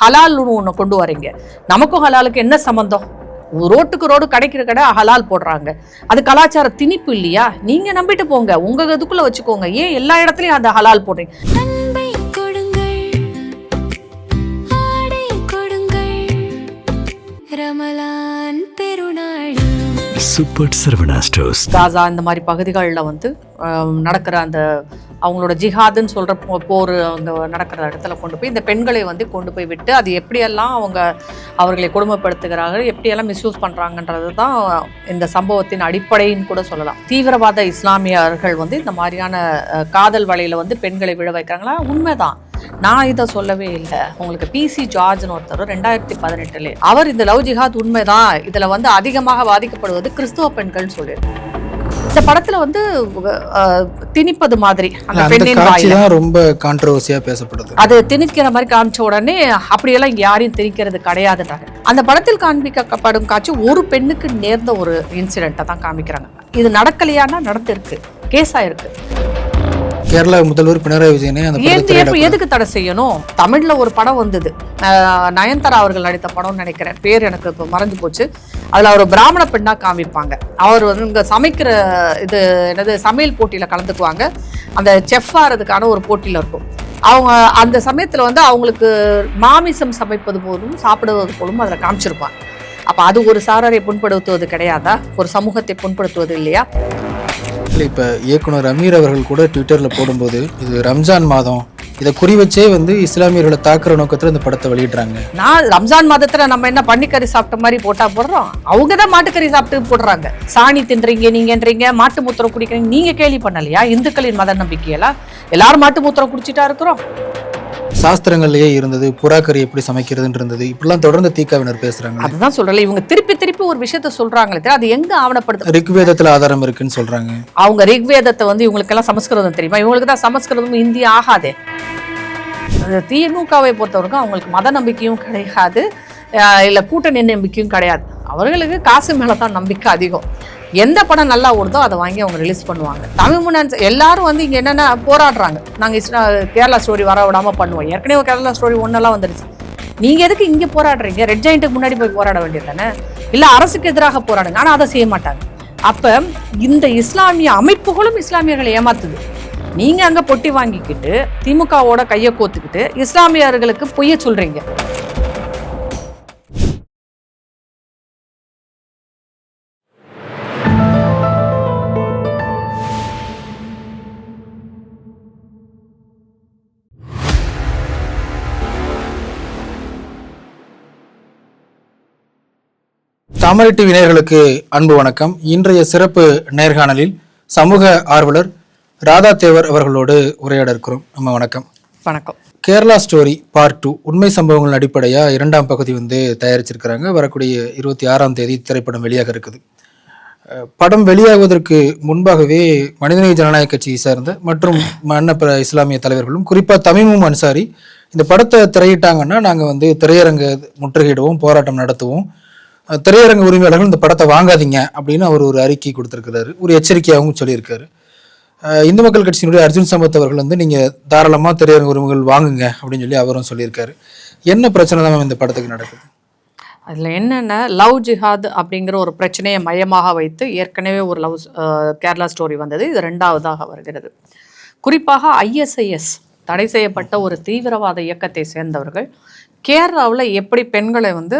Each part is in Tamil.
ஹலால்னு ஒன்று கொண்டு வரீங்க. நமக்கும் ஹலாலுக்கு என்ன சம்பந்தம்? ரோட்டுக்கு ரோடு கிடைக்கிற கடை ஹலால் போடுறாங்க. அது கலாச்சார திணிப்பு இல்லையா? நீங்க நம்பிட்டு போங்க, உங்க இதுக்குள்ள வச்சுக்கோங்க. ஏன் எல்லா இடத்துலயும் அந்த ஹலால் போடுறீங்க? Super Saravana stores. காசா இந்த மாதிரி பகுதிகளில் வந்து நடக்கிற அந்த அவங்களோட ஜிஹாதுன்னு சொல்கிற போர் அங்கே நடக்கிற இடத்துல கொண்டு போய் இந்த பெண்களை வந்து கொண்டு போய் விட்டு அது எப்படியெல்லாம் அவர்களை கொடுமைப்படுத்துகிறார்கள், எப்படியெல்லாம் மிஸ்யூஸ் பண்ணுறாங்கன்றது தான் இந்த சம்பவத்தின் அடிப்படைன்னு கூட சொல்லலாம். தீவிரவாத இஸ்லாமியர்கள் வந்து இந்த மாதிரியான காதல் வலையில் வந்து பெண்களை விழ வைக்கிறாங்களா? உண்மைதான், நான் இதை சொல்லவே இல்லை. உங்களுக்கு பிசி ஜார்ஜ்னு ஒருத்தர் 2018 அவர் இந்த லவ் ஜிஹாத் உண்மைதான், இதில் வந்து அதிகமாக பாதிக்கப்படுவது கிறிஸ்துவ பெண்கள் சொல்லியிருக்காங்க. இந்த படத்துல வந்து திணிப்பது மாதிரி அந்த பெண்ணின் வாயில ரொம்ப கான்ட்ரோவர்சியா பேசப்படுது. அது திணிக்கிற மாதிரி காமிச்ச உடனே அப்படியெல்லாம் இங்க யாரையும் திணிக்கிறது கிடையாதுன்றாங்க. அந்த படத்தில் காண்பிக்கப்படும் காட்சி ஒரு பெண்ணுக்கு நேர்ந்த ஒரு இன்சிடென்ட்டை தான் காமிக்கிறாங்க. இது நடக்கலையானா நடந்திருக்கு, கேஸ் ஆயிருக்கு. கேரளா முதல்வர் பினராயி விஜயனை எதுக்கு தடை செய்யணும்? தமிழ்ல ஒரு படம் வந்தது, நயன்தாரா அவர்கள் நடித்த படம்னு நினைக்கிறேன், பேர் எனக்கு இப்போ மறந்து போச்சு. அதுல ஒரு பிராமண பெண்ணா காமிப்பாங்க. அவர் வந்து இங்க சமைக்கிற இது என்னது சமையல் போட்டியில கலந்துக்குவாங்க. அந்த செஃப் ஆறதுக்கான ஒரு போட்டியில இருக்கும். அவங்க அந்த சமயத்துல வந்து அவங்களுக்கு மாமிசம் சமைப்பது போலும் சாப்பிடுவது போலும் அதில் காமிச்சிருப்பாங்க. அப்ப அது ஒரு சாரரை புண்படுத்துவது கிடையாதா? ஒரு சமூகத்தை புண்படுத்துவது இல்லையா? இப்போ இயக்குனர் அமீர் அவர்கள் கூட ட்விட்டரில் போடும்போது இது ரம்ஜான் மாதம், இதை குறி வச்சே வந்து இஸ்லாமியர்களை தாக்குற நோக்கத்தில் இந்த படத்தை வெளியிடுறாங்க. நான் ரம்ஜான் மாதத்துல நம்ம என்ன பன்னிக்கறி சாப்பிட்ட மாதிரி போட்டா போடுறோம்? அவங்க தான் மாட்டுக்கறி சாப்பிட்டு போடுறாங்க. சாணி தின்றீங்க நீங்கன்றீங்க, மாட்டு மூத்திரம் குடிக்கிறீங்க. நீங்க கேள்வி பண்ணலையா? இந்துக்களின் மத நம்பிக்கையெல்லாம் எல்லாரும் மாட்டு மூத்திரம் குடிச்சிட்டா இருக்கிறோம். சாஸ்திரங்கள்லயே இருந்தது புறாக்கறி எப்படி சமைக்கிறதுன்னு இருந்தது. இப்படிலாம் தொடர்ந்து தீக்காவினர் பேசுறாங்க. அதுதான் சொல்றல, இவங்க திருப்பி திருப்பி ஒரு விஷயத்த சொல்றாங்களே, அது எங்க ஆவணப்படுது? ரிக்வேதத்துல ஆதாரம் இருக்குன்னு சொல்றாங்க. அவங்க ரிக்வேதத்தை வந்து இவங்களுக்கு எல்லாம் சமஸ்கிருதம் தெரியுமா? இவங்களுக்கு தான் சமஸ்கிருதம் இந்தி ஆகாதே. திமுகவை பொறுத்தவரைக்கும் அவங்களுக்கு மத நம்பிக்கையும் கிடையாது, இல்ல கூட்டணி நம்பிக்கையும் கிடையாது. அவர்களுக்கு காசு மேலதான் நம்பிக்கை அதிகம். எந்த படம் நல்லா ஓடுதோ அதை வாங்கி அவங்க ரிலீஸ் பண்ணுவாங்க. தமிழ் முன்னாடி எல்லாரும் வந்து இங்கே என்னென்ன போராடுறாங்க, நாங்கள் கேரளா ஸ்டோரி வர விடாமல் பண்ணுவோம். ஏற்கனவே கேரளா ஸ்டோரி ஒன்றெல்லாம் வந்துடுச்சு. நீங்கள் எதுக்கு இங்கே போராடுறீங்க? ரெட் ஜாயிண்ட்டுக்கு முன்னாடி போய் போராட வேண்டியது தானே? இல்லை அரசுக்கு எதிராக போராடுங்க. ஆனால் அதை செய்ய மாட்டாங்க. அப்போ இந்த இஸ்லாமிய அமைப்புகளும் இஸ்லாமியர்களை ஏமாத்துது. நீங்கள் அங்கே பொட்டி வாங்கிக்கிட்டு திமுகவோட கையை கோத்துக்கிட்டு இஸ்லாமியர்களுக்கு பொய்ய சொல்கிறீங்க. தாமரை டிவி நேயர்களுக்கு அன்பு வணக்கம். இன்றைய சிறப்பு நேர்காணலில் சமூக ஆர்வலர் ராதா தேவர் அவர்களோடு உரையாட இருக்கிறோம். நம்ம வணக்கம். வணக்கம். கேரளா ஸ்டோரி பார்ட் 2 உண்மை சம்பவங்கள் அடிப்படையா 2ஆம் பகுதி வந்து தயாரிச்சிருக்கிறாங்க. வரக்கூடிய 26ஆம் தேதி திரைப்படம் வெளியாக இருக்குது. படம் வெளியாகுவதற்கு முன்பாகவே மனிதநேய ஜனநாயக கட்சியை சார்ந்த மற்றும் மன்னப்ப இஸ்லாமிய தலைவர்களும் குறிப்பாக தமிமும் அன்சாரி இந்த படத்தை திரையிட்டாங்கன்னா நாங்கள் வந்து திரையரங்க முற்றுகையிடுவோம், போராட்டம் நடத்துவோம், திரையரங்க உரிமையாளர்கள் இந்த படத்தை வாங்காதீங்க அப்படின்னு அவர் ஒரு அறிக்கை கொடுத்திருக்கிறாரு, ஒரு எச்சரிக்கையாகவும் சொல்லியிருக்காரு. இந்து மக்கள் கட்சியினுடைய அர்ஜுன் சம்பத் அவர்கள் வந்து நீங்க தாராளமா திரையரங்க உரிமைகள் வாங்குங்க அப்படின்னு சொல்லி அவரும் சொல்லியிருக்காரு. என்ன பிரச்சனை தான் இந்த படத்துக்கு நடக்குது? அதில் என்னென்ன லவ் ஜிஹாத் அப்படிங்கிற ஒரு பிரச்சனையை மையமாக வைத்து ஏற்கனவே ஒரு கேரளா ஸ்டோரி வந்தது. இது 2வதாக வருகிறது. குறிப்பாக ISIS தடை செய்யப்பட்ட ஒரு தீவிரவாத இயக்கத்தை சேர்ந்தவர்கள் கேரளாவில் எப்படி பெண்களை வந்து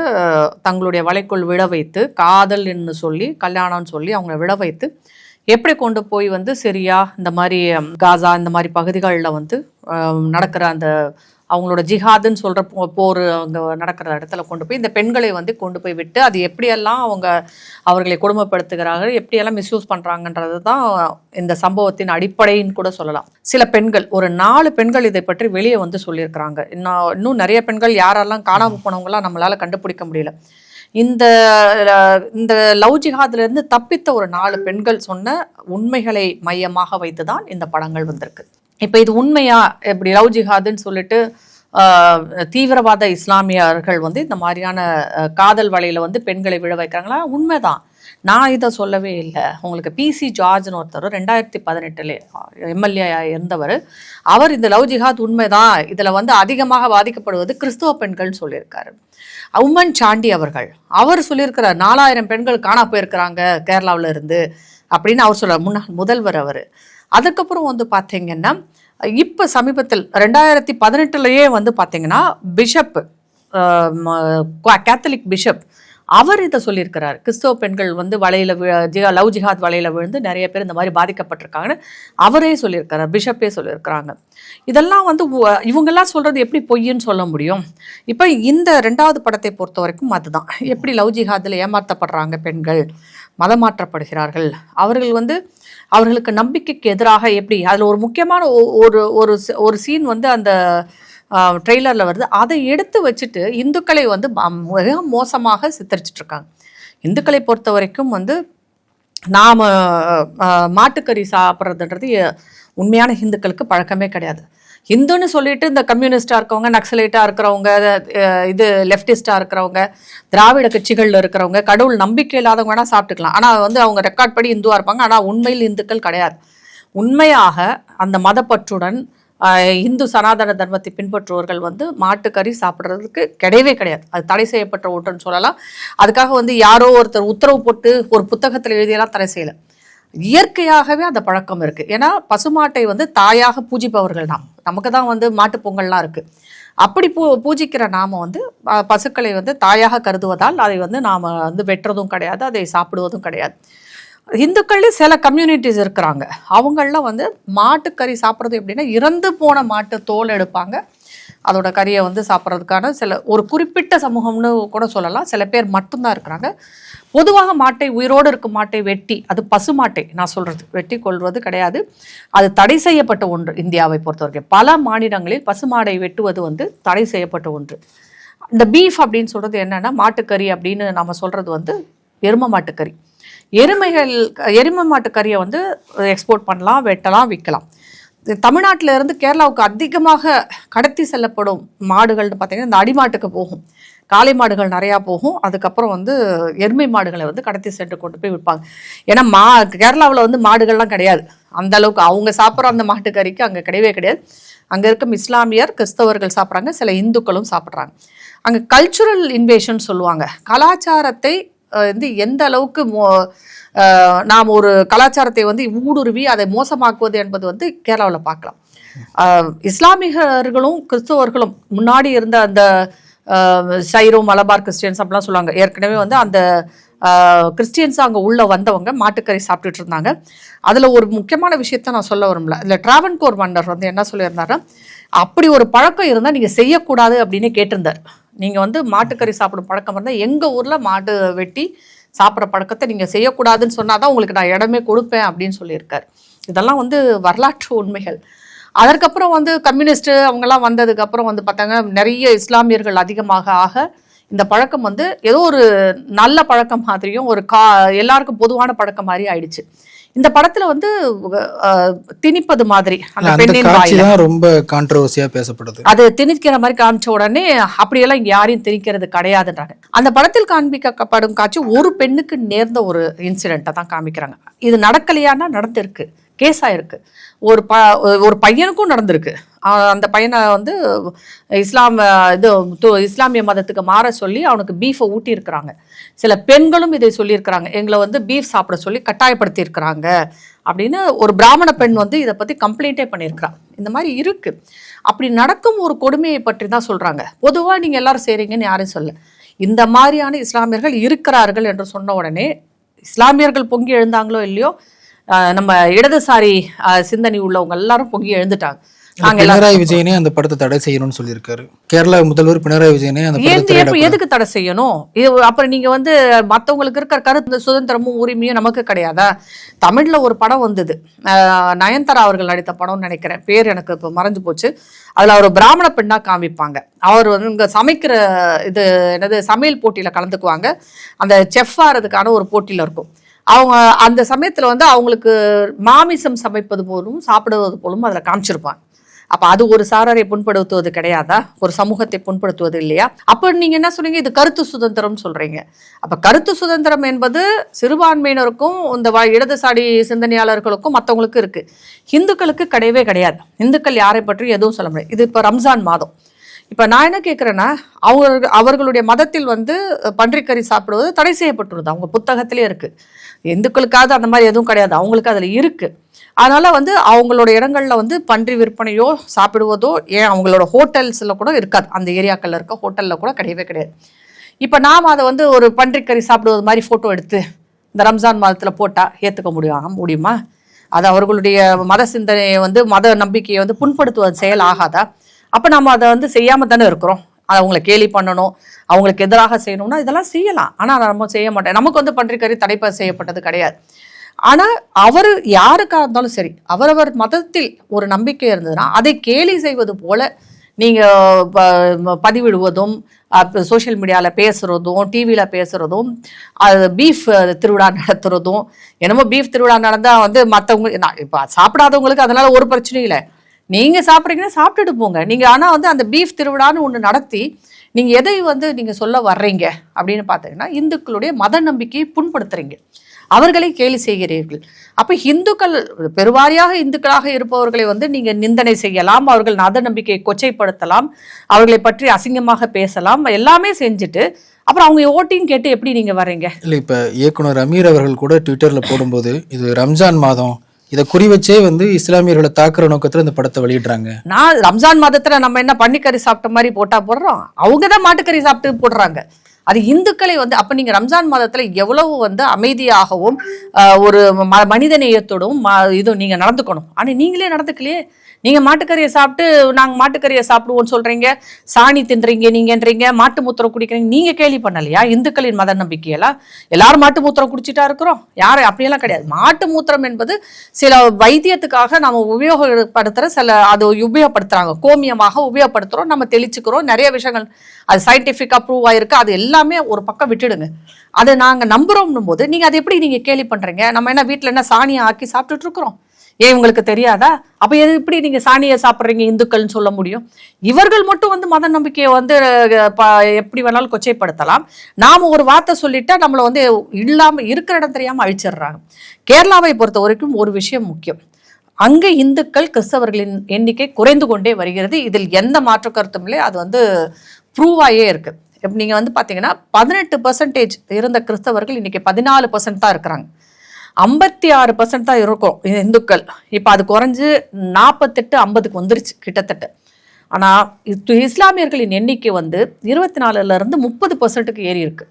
தங்களுடைய வலைக்குள் விழ வைத்து காதல்னு சொல்லி கல்யாணம்னு சொல்லி அவங்கள விழ வைத்து எப்படி கொண்டு போய் வந்து சிரியா இந்த மாதிரி காசா இந்த மாதிரி பகுதிகளில் வந்து நடக்கிற அந்த அவங்களோட ஜிஹாதுன்னு சொல்கிற போர் அங்கே நடக்கிற இடத்துல கொண்டு போய் இந்த பெண்களை வந்து கொண்டு போய் விட்டு அது எப்படியெல்லாம் அவர்களை கொடுமைப்படுத்துகிறார்கள், எப்படியெல்லாம் மிஸ்யூஸ் பண்ணுறாங்கன்றது தான் இந்த சம்பவத்தின் அடிப்படைன்னு கூட சொல்லலாம். சில பெண்கள், ஒரு 4 பெண்கள் இதை பற்றி வெளியே வந்து சொல்லியிருக்கிறாங்க. இன்னும் நிறைய பெண்கள் யாரெல்லாம் காணாமல் போனவங்களாம் நம்மளால் கண்டுபிடிக்க முடியல. இந்த லவ் ஜிஹாத்லேருந்து தப்பித்த ஒரு 4 பெண்கள் சொன்ன உண்மைகளை மையமாக வைத்து தான் இந்த படங்கள் வந்திருக்கு. இப்போ இது உண்மையா? இப்படி லவ் ஜிஹாதுன்னு சொல்லிட்டு தீவிரவாத இஸ்லாமியர்கள் வந்து இந்த மாதிரியான காதல் வலையில் வந்து பெண்களை விழ வைக்கிறாங்களா? உண்மைதான், நான் இதை சொல்லவே இல்லை. உங்களுக்கு பிசி ஜார்ஜ்னு ஒருத்தர் 2018 எம்எல்ஏ இருந்தவர், அவர் இந்த லவ் ஜிஹாத் உண்மைதான், இதில் வந்து அதிகமாக பாதிக்கப்படுவது கிறிஸ்துவ பெண்கள்னு சொல்லியிருக்காரு. உம்மன் சாண்டி அவர் சொல்லியிருக்கிறார் 4000 பெண்கள் காணா போயிருக்கிறாங்க கேரளாவில் இருந்து அப்படின்னு அவர் சொல்கிறார், முன்னாள் முதல்வர் அவர். அதுக்கப்புறம் வந்து பார்த்தீங்கன்னா இப்போ சமீபத்தில் 2018 வந்து பார்த்தீங்கன்னா பிஷப், கேத்தலிக் பிஷப், அவர் இதை சொல்லியிருக்கிறார். கிறிஸ்தவ பெண்கள் வந்து லவ் ஜிஹாத் வலையில் விழுந்து நிறைய பேர் இந்த மாதிரி பாதிக்கப்பட்டிருக்காங்கன்னு அவரே சொல்லியிருக்கிறார், பிஷப்பே சொல்லியிருக்கிறாங்க. இதெல்லாம் வந்து இவங்கெல்லாம் சொல்கிறது எப்படி பொய்ன்னு சொல்ல முடியும்? இப்போ இந்த 2வது படத்தை பொறுத்த வரைக்கும் அதுதான், எப்படி லவ் ஜிஹாத்தில் ஏமாற்றப்படுறாங்க பெண்கள், மதம் மாற்றப்படுகிறார்கள், அவர்கள் வந்து அவர்களுக்கு நம்பிக்கைக்கு எதிராக எப்படி, அதில் ஒரு முக்கியமான ஒரு சீன் வந்து அந்த ட்ரெய்லரில் வருது, அதை எடுத்து வச்சுட்டு இந்துக்களை வந்து மிக மோசமாக சித்தரிச்சிட்டு இருக்காங்க. இந்துக்களை பொறுத்த வரைக்கும் வந்து நாம் மாட்டுக்கறி சாப்பிட்றதுன்றது உண்மையான இந்துக்களுக்கு பழக்கமே கிடையாது. இந்துன்னு சொல்லிட்டு இந்த கம்யூனிஸ்டாக இருக்கவங்க, நக்சலைட்டாக இருக்கிறவங்க, இது லெஃப்டிஸ்டாக இருக்கிறவங்க, திராவிட கட்சிகளில் இருக்கிறவங்க, கடவுள் நம்பிக்கை இல்லாதவங்க வேணால் சாப்பிட்டுக்கலாம். ஆனால் வந்து அவங்க ரெக்கார்ட் படி இந்துவாக இருப்பாங்க. ஆனால் உண்மையில் இந்துக்கள் கிடையாது. உண்மையாக அந்த மதப்பற்றுடன் இந்து சனாதன தர்மத்தை பின்பற்றுவர்கள் வந்து மாட்டுக்கறி சாப்பிட்றதுக்கு கிடையவே கிடையாது. அது தடை செய்யப்பட்ட ஒன்றுன்னு சொல்லலாம். அதுக்காக வந்து யாரோ ஒருத்தர் உத்தரவு போட்டு ஒரு புத்தகத்தில் எழுதியெல்லாம் தடை செய்யலை. இயற்கையாகவே அந்த பழக்கம் இருக்குது. ஏன்னா பசுமாட்டை வந்து தாயாக பூஜிப்பவர்கள் நமக்கு தான் வந்து மாட்டு பொங்கல்லாம் இருக்குது. அப்படி பூஜிக்கிற நாம் வந்து பசுக்களை வந்து தாயாக கருதுவதால் அதை வந்து நாம் வந்து வெட்டுறதும் கிடையாது, அதை சாப்பிடுவதும் கிடையாது. இந்துக்கள்லேயும் சில கம்யூனிட்டிஸ் இருக்கிறாங்க, அவங்கள வந்து மாட்டுக்கறி சாப்பிட்றது எப்படின்னா இறந்து போன மாட்டு தோல் எடுப்பாங்க, அதோட கறியை வந்து சாப்பிட்றதுக்கான ஒரு குறிப்பிட்ட சமூகம்னு கூட சொல்லலாம், சில பேர் மட்டும்தான் இருக்கிறாங்க. பொதுவாக மாட்டை, உயிரோடு இருக்கும் மாட்டை வெட்டி, அது பசு மாட்டை நான் சொல்கிறது, வெட்டி கொள்வது கிடையாது. அது தடை செய்யப்பட்ட ஒன்று. இந்தியாவை பொறுத்த வரைக்கும் பல மாநிலங்களில் பசுமாடை வெட்டுவது வந்து தடை செய்யப்பட்ட ஒன்று. இந்த பீஃப் அப்படின்னு சொல்கிறது என்னென்னா மாட்டுக்கறி அப்படின்னு நம்ம சொல்கிறது வந்து எருமை மாட்டுக்கறி. எருமை மாட்டுக்கறியை வந்து எக்ஸ்போர்ட் பண்ணலாம், வெட்டலாம், விற்கலாம். தமிழ்நாட்டில் இருந்து கேரளாவுக்கு அதிகமாக கடத்தி செல்லப்படும் மாடுகள்னு பார்த்தீங்கன்னா இந்த அடிமாட்டுக்கு போகும், காளை மாடுகள் நிறையா போகும். அதுக்கப்புறம் வந்து எருமை மாடுகளை வந்து கடத்தி சென்று கொண்டு போய் விற்பாங்க. ஏன்னா கேரளாவில் வந்து மாடுகள்லாம் கிடையாது அந்த அளவுக்கு. அவங்க சாப்பிட்ற அந்த மாட்டுக்கறிக்கு அங்கே கிடையவே கிடையாது. அங்கே இருக்கும் இஸ்லாமியர், கிறிஸ்தவர்கள் சாப்பிட்றாங்க, சில இந்துக்களும் சாப்பிட்றாங்க. அங்கே கல்ச்சுரல் இன்வேஷன் சொல்லுவாங்க. கலாச்சாரத்தை வந்து எந்த அளவுக்கு நாம் ஒரு கலாச்சாரத்தை வந்து ஊடுருவி அதை மோசமாக்குவது என்பது வந்து கேரளாவில் பார்க்கலாம். இஸ்லாமியர்களும் கிறிஸ்தவர்களும் முன்னாடி இருந்த அந்த சைரோ மலபார் கிறிஸ்டியன்ஸ் அப்படிலாம் சொல்லுவாங்க. ஏற்கனவே வந்து அந்த கிறிஸ்டியன்ஸ் அங்கே உள்ளே வந்தவங்க மாட்டுக்கறி சாப்பிட்டுட்டு இருந்தாங்க. அதில் ஒரு முக்கியமான விஷயத்த நான் சொல்ல வரும்ல, இல்லை டிராவன்கோர் மன்னர் வந்து என்ன சொல்லியிருந்தாருன்னா, அப்படி ஒரு பழக்கம் இருந்தால் நீங்கள் செய்யக்கூடாது அப்படின்னு கேட்டிருந்தார். நீங்கள் வந்து மாட்டுக்கறி சாப்பிடும் பழக்கம் இருந்தால் எங்கள் ஊரில் மாட்டு வெட்டி சாப்பிட்ற பழக்கத்தை நீங்கள் செய்யக்கூடாதுன்னு சொன்னால் தான் உங்களுக்கு நான் இடமே கொடுப்பேன் அப்படின்னு சொல்லியிருக்காரு. இதெல்லாம் வந்து வரலாற்று உண்மைகள். அதற்கப்புறம் வந்து கம்யூனிஸ்ட்டு அவங்கெல்லாம் வந்ததுக்கப்புறம் வந்து பார்த்தாங்க நிறைய இஸ்லாமியர்கள் அதிகமாக ஆக இந்த பழக்கம் வந்து ஏதோ ஒரு நல்ல பழக்கம் மாதிரியும் எல்லாருக்கும் பொதுவான பழக்கம் மாதிரி ஆயிடுச்சு. இந்த படத்துல வந்து திணிப்பது மாதிரி அந்த பெண்ணின் வாயில ரொம்ப கான்ட்ரோவர்சியா பேசப்படுது. அது திணிக்கிற மாதிரி காமிச்ச உடனே அப்படியெல்லாம் இங்க யாரையும் திணிக்கிறது கிடையாதுன்றாங்க. அந்த படத்தில் காண்பிக்கப்படும் காட்சி ஒரு பெண்ணுக்கு நேர்ந்த ஒரு இன்சிடென்ட்டை தான் காமிக்கிறாங்க. இது நடக்கலையானா நடந்திருக்கு, கேஸ் ஆயிருக்கு. ஒரு பையனுக்கும் நடந்திருக்கு. அந்த பையனை வந்து இஸ்லாமிய மதத்துக்கு மாற சொல்லி அவனுக்கு பீஃபை ஊட்டி இருக்கிறாங்க. சில பெண்களும் இதை சொல்லியிருக்கிறாங்க, எங்களை வந்து பீஃப் சாப்பிட சொல்லி கட்டாயப்படுத்தி இருக்கிறாங்க அப்படின்னு ஒரு பிராமண பெண் வந்து இதை பற்றி கம்ப்ளைண்ட்டே பண்ணியிருக்கிறான். இந்த மாதிரி இருக்கு. அப்படி நடக்கும் ஒரு கொடுமையை பற்றி தான் சொல்றாங்க. பொதுவாக நீங்கள் எல்லாரும் செய்றீங்கன்னு யாரும் சொல்ல. இந்த மாதிரியான இஸ்லாமியர்கள் இருக்கிறார்கள் என்று சொன்ன உடனே இஸ்லாமியர்கள் பொங்கி எழுந்தாங்களோ இல்லையோ, நம்ம இடதுசாரி சிந்தனை உள்ளவங்க எல்லாரும் பொங்கி எழுந்துட்டாங்க. பினராயி விஜயனே அந்த படத்தை தடை செய்யணும்னு சொல்லியிருக்காரு. கேரளா முதல்வர் பினராயி விஜயனே அந்த படத்தை எதுக்கு தடை செய்யணும்? அப்புறம் நீங்க வந்து மற்றவங்களுக்கு இருக்கிற கருத்து சுதந்திரமும் உரிமையும் நமக்கு கிடையாதா? தமிழ்ல ஒரு படம் வந்தது, நயன்தாரா அவர்கள் நடித்த படம்னு நினைக்கிறேன், பேர் எனக்கு இப்போ மறைஞ்சு போச்சு. அதுல அவர் பிராமண பெண்ணா காமிப்பாங்க. அவர் வந்து இங்க சமைக்கிற சமையல் போட்டியில கலந்துக்குவாங்க. அந்த செஃப் ஆறதுக்கான ஒரு போட்டியில இருக்கும். அவங்க அந்த சமயத்துல வந்து அவங்களுக்கு மாமிசம் சமைப்பது போலும் சாப்பிடுவது போலும் அதுல காமிச்சிருப்பாங்க. அப்ப அது ஒரு சாராரை புண்படுத்துவது கிடையாதா? ஒரு சமூகத்தை புண்படுத்துவது இல்லையா? அப்ப நீங்க என்ன சொல்றீங்க, இது கருத்து சுதந்திரம் சொல்றீங்க. அப்ப கருத்து சுதந்திரம் என்பது சிறுபான்மையினருக்கும் இந்த இடதுசாரி சிந்தனையாளர்களுக்கும் மற்றவங்களுக்கும் இருக்கு. இந்துக்களுக்கு கிடையவே கிடையாது. இந்துக்கள் யாரை பற்றி எதுவும் சொல்ல முடியாது. இது இப்ப ரம்ஜான் மாதம். இப்ப நான் என்ன கேட்கிறேன்னா, அவர்களுடைய மதத்தில் பன்றிக்கறி சாப்பிடுவது தடை செய்யப்பட்டுள்ளது. அவங்க புத்தகத்திலே இருக்கு. இந்துக்களுக்காவது அந்த மாதிரி எதுவும் கிடையாது, அவங்களுக்கு அதுல இருக்கு. அதனால அவங்களோட இடங்கள்ல பன்றி விற்பனையோ சாப்பிடுவதோ, ஏன் அவங்களோட ஹோட்டல்ஸ்ல கூட இருக்காது. அந்த ஏரியாக்கள்ல இருக்க ஹோட்டல்ல கூட கிடையவே கிடையாது. இப்ப நாம் அதை ஒரு பன்றிக்கறி சாப்பிடுவது மாதிரி போட்டோ எடுத்து இந்த ரம்ஜான் மாதத்துல போட்டா ஏத்துக்க முடியுமா? அது அவர்களுடைய மத சிந்தனையை மத நம்பிக்கையை புண்படுத்துவது செயல் ஆகாதா? அப்ப நம்ம அதை செய்யாம தானே இருக்கிறோம். அவங்களை கேலி பண்ணணும், அவங்களுக்கு எதிராக செய்யணும்னா இதெல்லாம் செய்யலாம். ஆனா நம்ம செய்ய மாட்டோம். நமக்கு பன்றிக்கறி தடை செய்யப்பட்டது கிடையாது. ஆனா அவர் யாருக்கா இருந்தாலும் சரி, அவரவர் மதத்தில் ஒரு நம்பிக்கை இருந்ததுன்னா அதை கேலி செய்வது போல நீங்க பதிவிடுவதும், சோசியல் மீடியாவில் பேசுறதும், டிவியில் பேசுறதும், அது பீஃப் திருவிழா நடத்துறதும், என்னமோ பீஃப் திருவிழா நடந்தால் மற்றவங்க இப்போ சாப்பிடாதவங்களுக்கு அதனால ஒரு பிரச்சனையும் இல்லை. நீங்கள் சாப்பிட்றீங்கன்னா சாப்பிட்டுட்டு போங்க. நீங்கள் ஆனால் அந்த பீஃப் திருவிழான்னு ஒன்று நடத்தி நீங்கள் எதை நீங்கள் சொல்ல வர்றீங்க அப்படின்னு பார்த்தீங்கன்னா, இந்துக்களுடைய மத நம்பிக்கையை புண்படுத்துறீங்க, அவர்களை கேலி செய்கிறீர்கள். அப்ப இந்துக்கள் பெருவாரியாக இந்துக்களாக இருப்பவர்களை நீங்க நிந்தனை செய்யலாம், அவர்கள் மத நம்பிக்கையை கொச்சைப்படுத்தலாம், அவர்களை பற்றி அசிங்கமாக பேசலாம், எல்லாமே செஞ்சுட்டு அப்புறம் அவங்க ஓட்டிங் கேட்டு எப்படி நீங்க வர்றீங்க? இல்ல, இப்ப இயக்குனர் அமீர் அவர்கள் கூட ட்விட்டர்ல போடும்போது இது ரம்ஜான் மாதம், இதை குறி வச்சே இஸ்லாமியர்களை தாக்குற நோக்கத்துல இந்த படத்தை வெளியிடுறாங்க. நான் ரம்ஜான் மாதத்துல நம்ம என்ன பன்னிக்கறி சாப்பிட்ட மாதிரி போட்டா போடுறோம், அவங்கதான் மாட்டுக்கறி சாப்பிட்டு போடுறாங்க. அது இந்துக்களை அப்ப நீங்க ரம்ஜான் மாதத்துல எவ்வளவு அமைதியாகவும் ஒரு மனித நேயத்தோடும் இது நீங்க நடந்துக்கணும். ஆனா நீங்களே நடந்துக்கலையே. நீங்க மாட்டுக்கறியை சாப்பிட்டு நாங்க மாட்டுக்கறியை சாப்பிடுவோம்னு சொல்றீங்க, சாணி தின்றீங்க நீங்கன்றீங்க, மாட்டு மூத்திரம் குடிக்கிறீங்க. நீங்க கேள்வி பண்ணலையா இந்துக்களின் மத நம்பிக்கையெல்லாம்? எல்லாரும் மாட்டு மூத்திரம் குடிச்சிட்டா இருக்கிறோம்? யாரும் அப்படியெல்லாம் கிடையாது. மாட்டு மூத்திரம் என்பது சில வைத்தியத்துக்காக நம்ம உபயோகப்படுத்துற அது உபயோகப்படுத்துறாங்க, கோமியமாக உபயோகப்படுத்துறோம், நம்ம தெளிச்சுக்கிறோம். நிறைய விஷயங்கள் அது சயின்டிஃபிக்கா ப்ரூவ் ஆயிருக்கு. அது எல்லாமே ஒரு பக்கம் விட்டுடுங்க. அதை நாங்க நம்புறோம்னும் போது நீங்க அதை எப்படி நீங்க கேலி பண்றீங்க? நம்ம என்ன வீட்டுல என்ன சாணியை ஆக்கி சாப்பிட்டுட்டு இருக்கிறோம்? ஏன் உங்களுக்கு தெரியாதா? அப்ப எப்படி நீங்க சாணியை சாப்பிட்றீங்க இந்துக்கள்னு சொல்ல முடியும்? இவர்கள் மட்டும் மத நம்பிக்கையை எப்படி வேணாலும் கொச்சைப்படுத்தலாம். நாம ஒரு வார்த்தை சொல்லிட்டா நம்மளை இல்லாம இருக்கிற இடம் தெரியாம அழிச்சிடுறாங்க. கேரளாவை பொறுத்த வரைக்கும் ஒரு விஷயம் முக்கியம். அங்க இந்துக்கள் கிறிஸ்தவர்களின் எண்ணிக்கை குறைந்து கொண்டே வருகிறது. இதில் எந்த மாற்று கருத்தும் இல்லை. அது ப்ரூவ் ஆயே இருக்கு. நீங்க பாத்தீங்கன்னா 18% இருந்த கிறிஸ்தவர்கள் இன்னைக்கு 14% தான் இருக்கிறாங்க. 56% தான் இருக்கும் இந்துக்கள். இப்போ அது குறைஞ்சு 48-50க்கு வந்துருச்சு கிட்டத்தட்ட. ஆனால் இஸ்லாமியர்களின் எண்ணிக்கை 24% 30%க்கு ஏறி இருக்கு.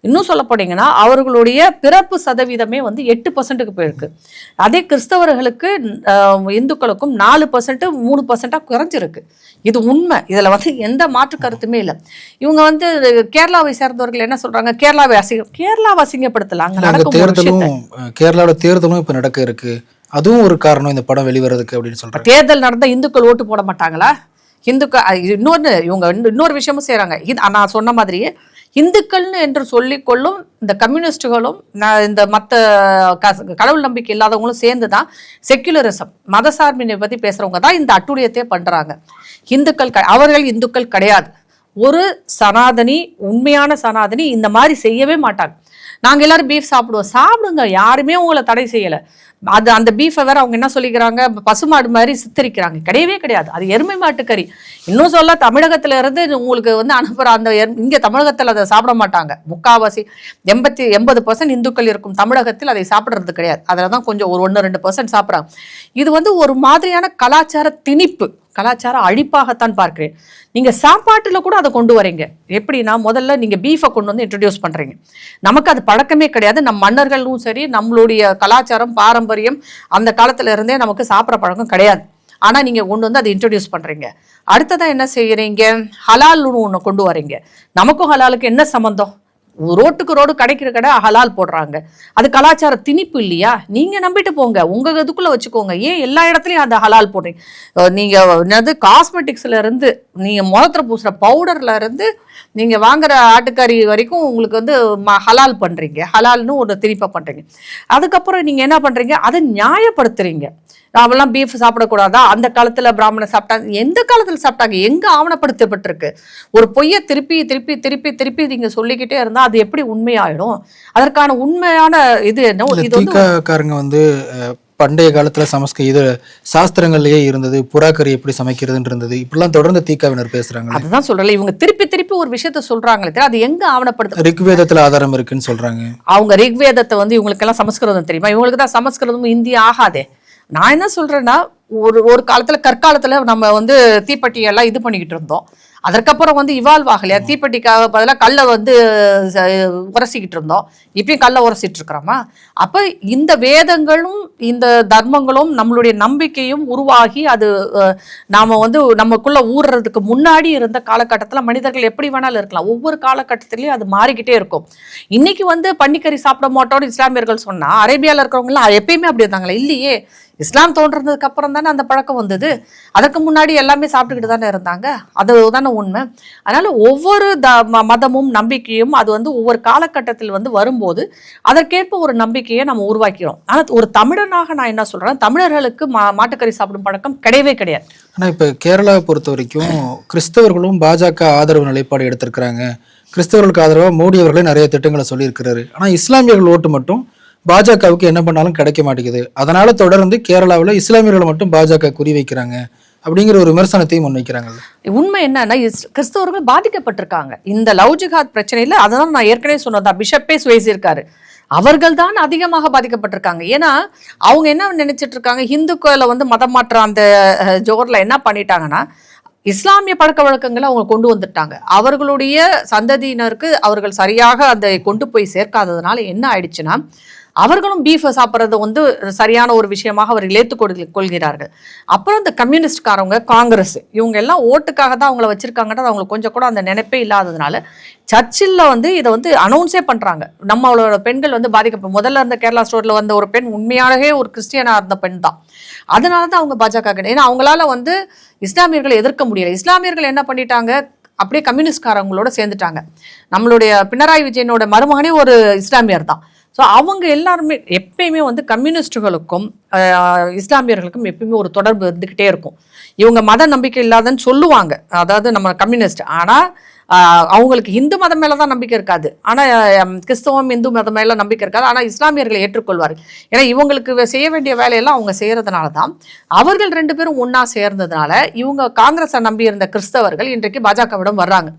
இன்னும் சொல்ல போனீங்கன்னா அவர்களுடைய பிறப்பு சதவீதமே 8%க்கு போயிருக்கு. அதே கிறிஸ்தவர்களுக்கு இந்துக்களுக்கும் 4% 3% குறைஞ்சிருக்கு. இது உண்மை. இதுல எந்த மாற்று கருத்துமே இல்லை. இவங்க கேரளாவை சேர்ந்தவர்கள் என்ன சொல்றாங்க, கேரளாவை அசிங்கப்படுத்தலாம். கேரளாவோட தேர்தலும் இப்ப நடக்க இருக்கு, அதுவும் ஒரு காரணம் இந்த படம் வெளிவரதுக்கு அப்படின்னு சொல்றாங்க. தேர்தல் நடந்தா இந்துக்கள் ஓட்டு போட மாட்டாங்களா? இன்னொரு விஷயமும் செய்யறாங்க. நான் சொன்ன மாதிரியே இந்துக்கள்னு என்று சொல்லிக்கொள்ளும் இந்த கம்யூனிஸ்டுகளும் இந்த மற்ற கடவுள் நம்பிக்கை இல்லாதவங்களும் சேர்ந்துதான் செக்குலரிசம் மதசார்பினை பத்தி பேசுறவங்க தான் இந்த அட்டுழியத்தை பண்றாங்க. அவர்கள் இந்துக்கள் கிடையாது. ஒரு சனாதனி, உண்மையான சனாதனி இந்த மாதிரி செய்யவே மாட்டாங்க. நாங்க எல்லாரும் பீஃப் சாப்பிடுங்க, யாருமே உங்களை தடை செய்யல. அந்த பீஃபை வேற அவங்க என்ன சொல்லிக்கிறாங்க, பசுமாடு மாதிரி சித்தரிக்கிறாங்க. கிடையவே கிடையாது. அது எருமை மாட்டுக்கறி. இன்னும் சொல்ல தமிழகத்துல இருந்து உங்களுக்கு அனுப்புற அந்த இங்க தமிழகத்துல அதை சாப்பிட மாட்டாங்க. முக்காவாசி 80% இந்துக்கள் இருக்கும் தமிழகத்தில் அதை சாப்பிடுறது கிடையாது. அதுலதான் கொஞ்சம் ஒரு 1-2% சாப்பிட்றாங்க. இது ஒரு மாதிரியான கலாச்சார திணிப்பு, கலாச்சார அழிப்பாகத்தான் பார்க்கிறேன். நீங்க சாப்பாட்டுல கூட அதை கொண்டு வரீங்க. எப்படின்னா முதல்ல நீங்க பீஃபை கொண்டு இன்ட்ரடியூஸ் பண்றீங்க. நமக்கு அது பழக்கமே கிடையாது. நம் மன்னர்களும் சரி, நம்மளுடைய கலாச்சாரம் பாரம்பரியம் அந்த காலத்துல இருந்தே நமக்கு சாப்பிட்ற பழக்கம் கிடையாது. ஆனா நீங்க கொண்டு அதை இன்ட்ரடியூஸ் பண்றீங்க. அடுத்ததான் என்ன செய்யறீங்க, ஹலால்னு ஒண்ணு கொண்டு வரீங்க. நமக்கும் ஹலாலுக்கு என்ன சம்பந்தம்? ரோட்டுக்கு ரோடு கிடைக்கிற கடை ஹலால் போடுறாங்க. அது கலாச்சார திணிப்பு இல்லையா? நீங்க நம்பிட்டு போங்க, உங்க இதுக்குள்ள வச்சுக்கோங்க. ஏன் எல்லா இடத்துலயும் அந்த ஹலால் போடுறீங்க? நீங்க என்னது காஸ்மெட்டிக்ஸ்ல இருந்து, நீங்க முகத்துல பூசுற பவுடர்ல இருந்து நீங்க வாங்குற ஆட்டுக்கறி வரைக்கும் உங்களுக்கு வந்து ஹலால் பண்றீங்க, ஹலால்னு ஒரு திணிப்பை பண்றீங்க. அதுக்கப்புறம் நீங்க என்ன பண்றீங்க, அதை நியாயப்படுத்துறீங்க. அவெல்லாம் பீஃப் சாப்பிடக்கூடாதா, அந்த காலத்துல பிராமணர் சாப்பிட்டாங்க, எந்த காலத்துல சாப்பிட்டாங்க, எங்க ஆவணப்படுத்தப்பட்டிருக்கு? ஒரு பொய்யை திருப்பி திருப்பி திருப்பி திருப்பி நீங்க சொல்லிக்கிட்டே இருந்தா அது எப்படி உண்மையாயிடும்? அதற்கான உண்மையான இது என்ன? இது வந்து தீக்காக்காரங்க வந்து பண்டைய காலத்துல இது சாஸ்திரங்கள்லயே இருந்தது, புறாக்கறி எப்படி சமைக்கிறதுன்னு இருந்தது, இப்படிலாம் தொடர்ந்து தீக்காவினர் பேசுறாங்க. அதுதான் சொல்றேன், இவங்க திருப்பி திருப்பி ஒரு விஷயத்த சொல்றாங்களே, அது எங்க ஆவணப்படுத்த? ரிக்வேதத்துல ஆதாரம் இருக்குன்னு சொல்றாங்க. அவங்க ரிக்வேதத்தை வந்து இவங்களுக்கு எல்லாம் சமஸ்கிருதம் தெரியுமா? இவங்களுக்கு தான் சமஸ்கிருதமும் இந்தி ஆகாதே. நான் என்ன சொல்றேன்னா, ஒரு காலத்துல கற்காலத்துல நம்ம வந்து தீப்பெட்டி எல்லாம் இது பண்ணிக்கிட்டு இருந்தோம். அதற்கப்புறம் வந்து இவால்வ் ஆகலையா? தீப்பெட்டிக்காக பதிலாக கல்லை வந்து உரசிக்கிட்டு இருந்தோம், இப்பயும் கல்லை உரசிட்டு இருக்கிறோமா? அப்ப இந்த வேதங்களும் இந்த தர்மங்களும் நம்மளுடைய நம்பிக்கையும் உருவாகி அது நாம வந்து நமக்குள்ள ஊறுறதுக்கு முன்னாடி இருந்த காலகட்டத்தில் மனிதர்கள் எப்படி வேணாலும் இருக்கலாம். ஒவ்வொரு காலகட்டத்திலையும் அது மாறிக்கிட்டே இருக்கும். இன்னைக்கு வந்து பன்னிக்கறி சாப்பிட மாட்டோம்னு இஸ்லாமியர்கள் சொன்னா, அரேபியாவில் இருக்கிறவங்களாம் எப்பயுமே அப்படி இருந்தாங்களா? இல்லையே. இஸ்லாம் தோன்றதுக்கு அப்புறம் தானே அந்த பழக்கம் வந்தது. அதற்கு முன்னாடி எல்லாமே சாப்பிட்டுக்கிட்டு தானே இருந்தாங்க. அது தானே உண்மை. அதனால ஒவ்வொரு மதமும் நம்பிக்கையும் அது வந்து ஒவ்வொரு காலகட்டத்தில் வந்து வரும்போது அதற்கேற்ப ஒரு நம்பிக்கையை நம்ம உருவாக்கிறோம். ஆனால் ஒரு தமிழனாக நான் என்ன சொல்றேன், தமிழர்களுக்கு மாட்டுக்கறி சாப்பிடும் பழக்கம் கிடையவே கிடையாது. ஆனா இப்ப கேரளாவை பொறுத்த வரைக்கும் கிறிஸ்தவர்களும் பாஜக ஆதரவு நிலைப்பாடு எடுத்திருக்கிறாங்க. கிறிஸ்தவர்களுக்கு ஆதரவாக மோடி அவர்களே நிறைய திட்டங்களை சொல்லியிருக்கிறாரு. ஆனா இஸ்லாமியர்கள் ஓட்டு மட்டும் பாஜகவுக்கு என்ன பண்ணாலும் கிடைக்க மாட்டேங்குது. அதனால தொடர்ந்து கேரளாவில் இஸ்லாமியர்களை மட்டும் பாஜக குறி வைக்கிறாங்க அப்படிங்கிற ஒரு விமர்சனத்தையும் முன்வைக்கிறாங்க. உண்மை என்னன்னா, கிறிஸ்தவர்கள் பாதிக்கப்பட்டிருக்காங்க இந்த லவ் ஜிஹாத் பிரச்சனையில. அதான் நான் ஏற்கனவே சொன்னதா, பிஷப்பே பேசியிருக்காரு, அவர்கள் தான் அதிகமாக பாதிக்கப்பட்டிருக்காங்க. ஏன்னா அவங்க என்ன நினைச்சிட்டு இருக்காங்க, இந்துக்களை வந்து மதம் மாற்ற அந்த ஜோர்ல என்ன பண்ணிட்டாங்கன்னா, இஸ்லாமிய பழக்க வழக்கங்களை அவங்க கொண்டு வந்துட்டாங்க. அவர்களுடைய சந்ததியினருக்கு அவர்கள் சரியாக அதை கொண்டு போய் சேர்க்காததுனால என்ன ஆயிடுச்சுன்னா, அவர்களும் பீஃபை சாப்பிட்றத வந்து சரியான ஒரு விஷயமாக அவர்கள் ஏற்றுக்கொள்கிறார்கள். அப்புறம் இந்த கம்யூனிஸ்ட்காரவங்க, காங்கிரஸ், இவங்க எல்லாம் ஓட்டுக்காக தான் அவங்கள வச்சிருக்காங்கன்றது அவங்களுக்கு கொஞ்சம் கூட அந்த நினைப்பே இல்லாததுனால சர்ச்சில் வந்து இதை வந்து அனௌன்ஸே பண்ணுறாங்க. நம்மளோட பெண்கள் வந்து பாதிக்கப்படும். முதல்ல இருந்த கேரளா ஸ்டோரில் வந்த ஒரு பெண் உண்மையாகவே ஒரு கிறிஸ்டியனாக இருந்த பெண் தான். அதனால தான் அவங்க பாஜக கிடையாது. ஏன்னா அவங்களால வந்து இஸ்லாமியர்களை எதிர்க்க முடியல. இஸ்லாமியர்கள் என்ன பண்ணிட்டாங்க, அப்படியே கம்யூனிஸ்ட்காரங்களோட சேர்ந்துட்டாங்க. நம்மளுடைய பினராயி விஜயனோட மருமகனே ஒரு இஸ்லாமியர் தான். ஸோ அவங்க எல்லாருமே எப்பயுமே வந்து கம்யூனிஸ்டுகளுக்கும் இஸ்லாமியர்களுக்கும் எப்பயுமே ஒரு தொடர்பு இருந்துக்கிட்டே இருக்கும். இவங்க மத நம்பிக்கை இல்லாதன்னு சொல்லுவாங்க, அதாவது நம்ம கம்யூனிஸ்ட். ஆனால் அவங்களுக்கு இந்து மதம் மேலே தான் நம்பிக்கை இருக்காது. ஆனால் கிறிஸ்தவம் இந்து மதம் மேலே நம்பிக்கை இருக்காது. ஆனால் இஸ்லாமியர்களை ஏற்றுக்கொள்வார்கள். ஏன்னா இவங்களுக்கு செய்ய வேண்டிய வேலையெல்லாம் அவங்க செய்கிறதுனால தான். அவர்கள் ரெண்டு பேரும் ஒன்றா சேர்ந்ததுனால இவங்க காங்கிரஸை நம்பி இருந்த கிறிஸ்தவர்கள் இன்றைக்கு பாஜகவிடம் வர்றாங்க.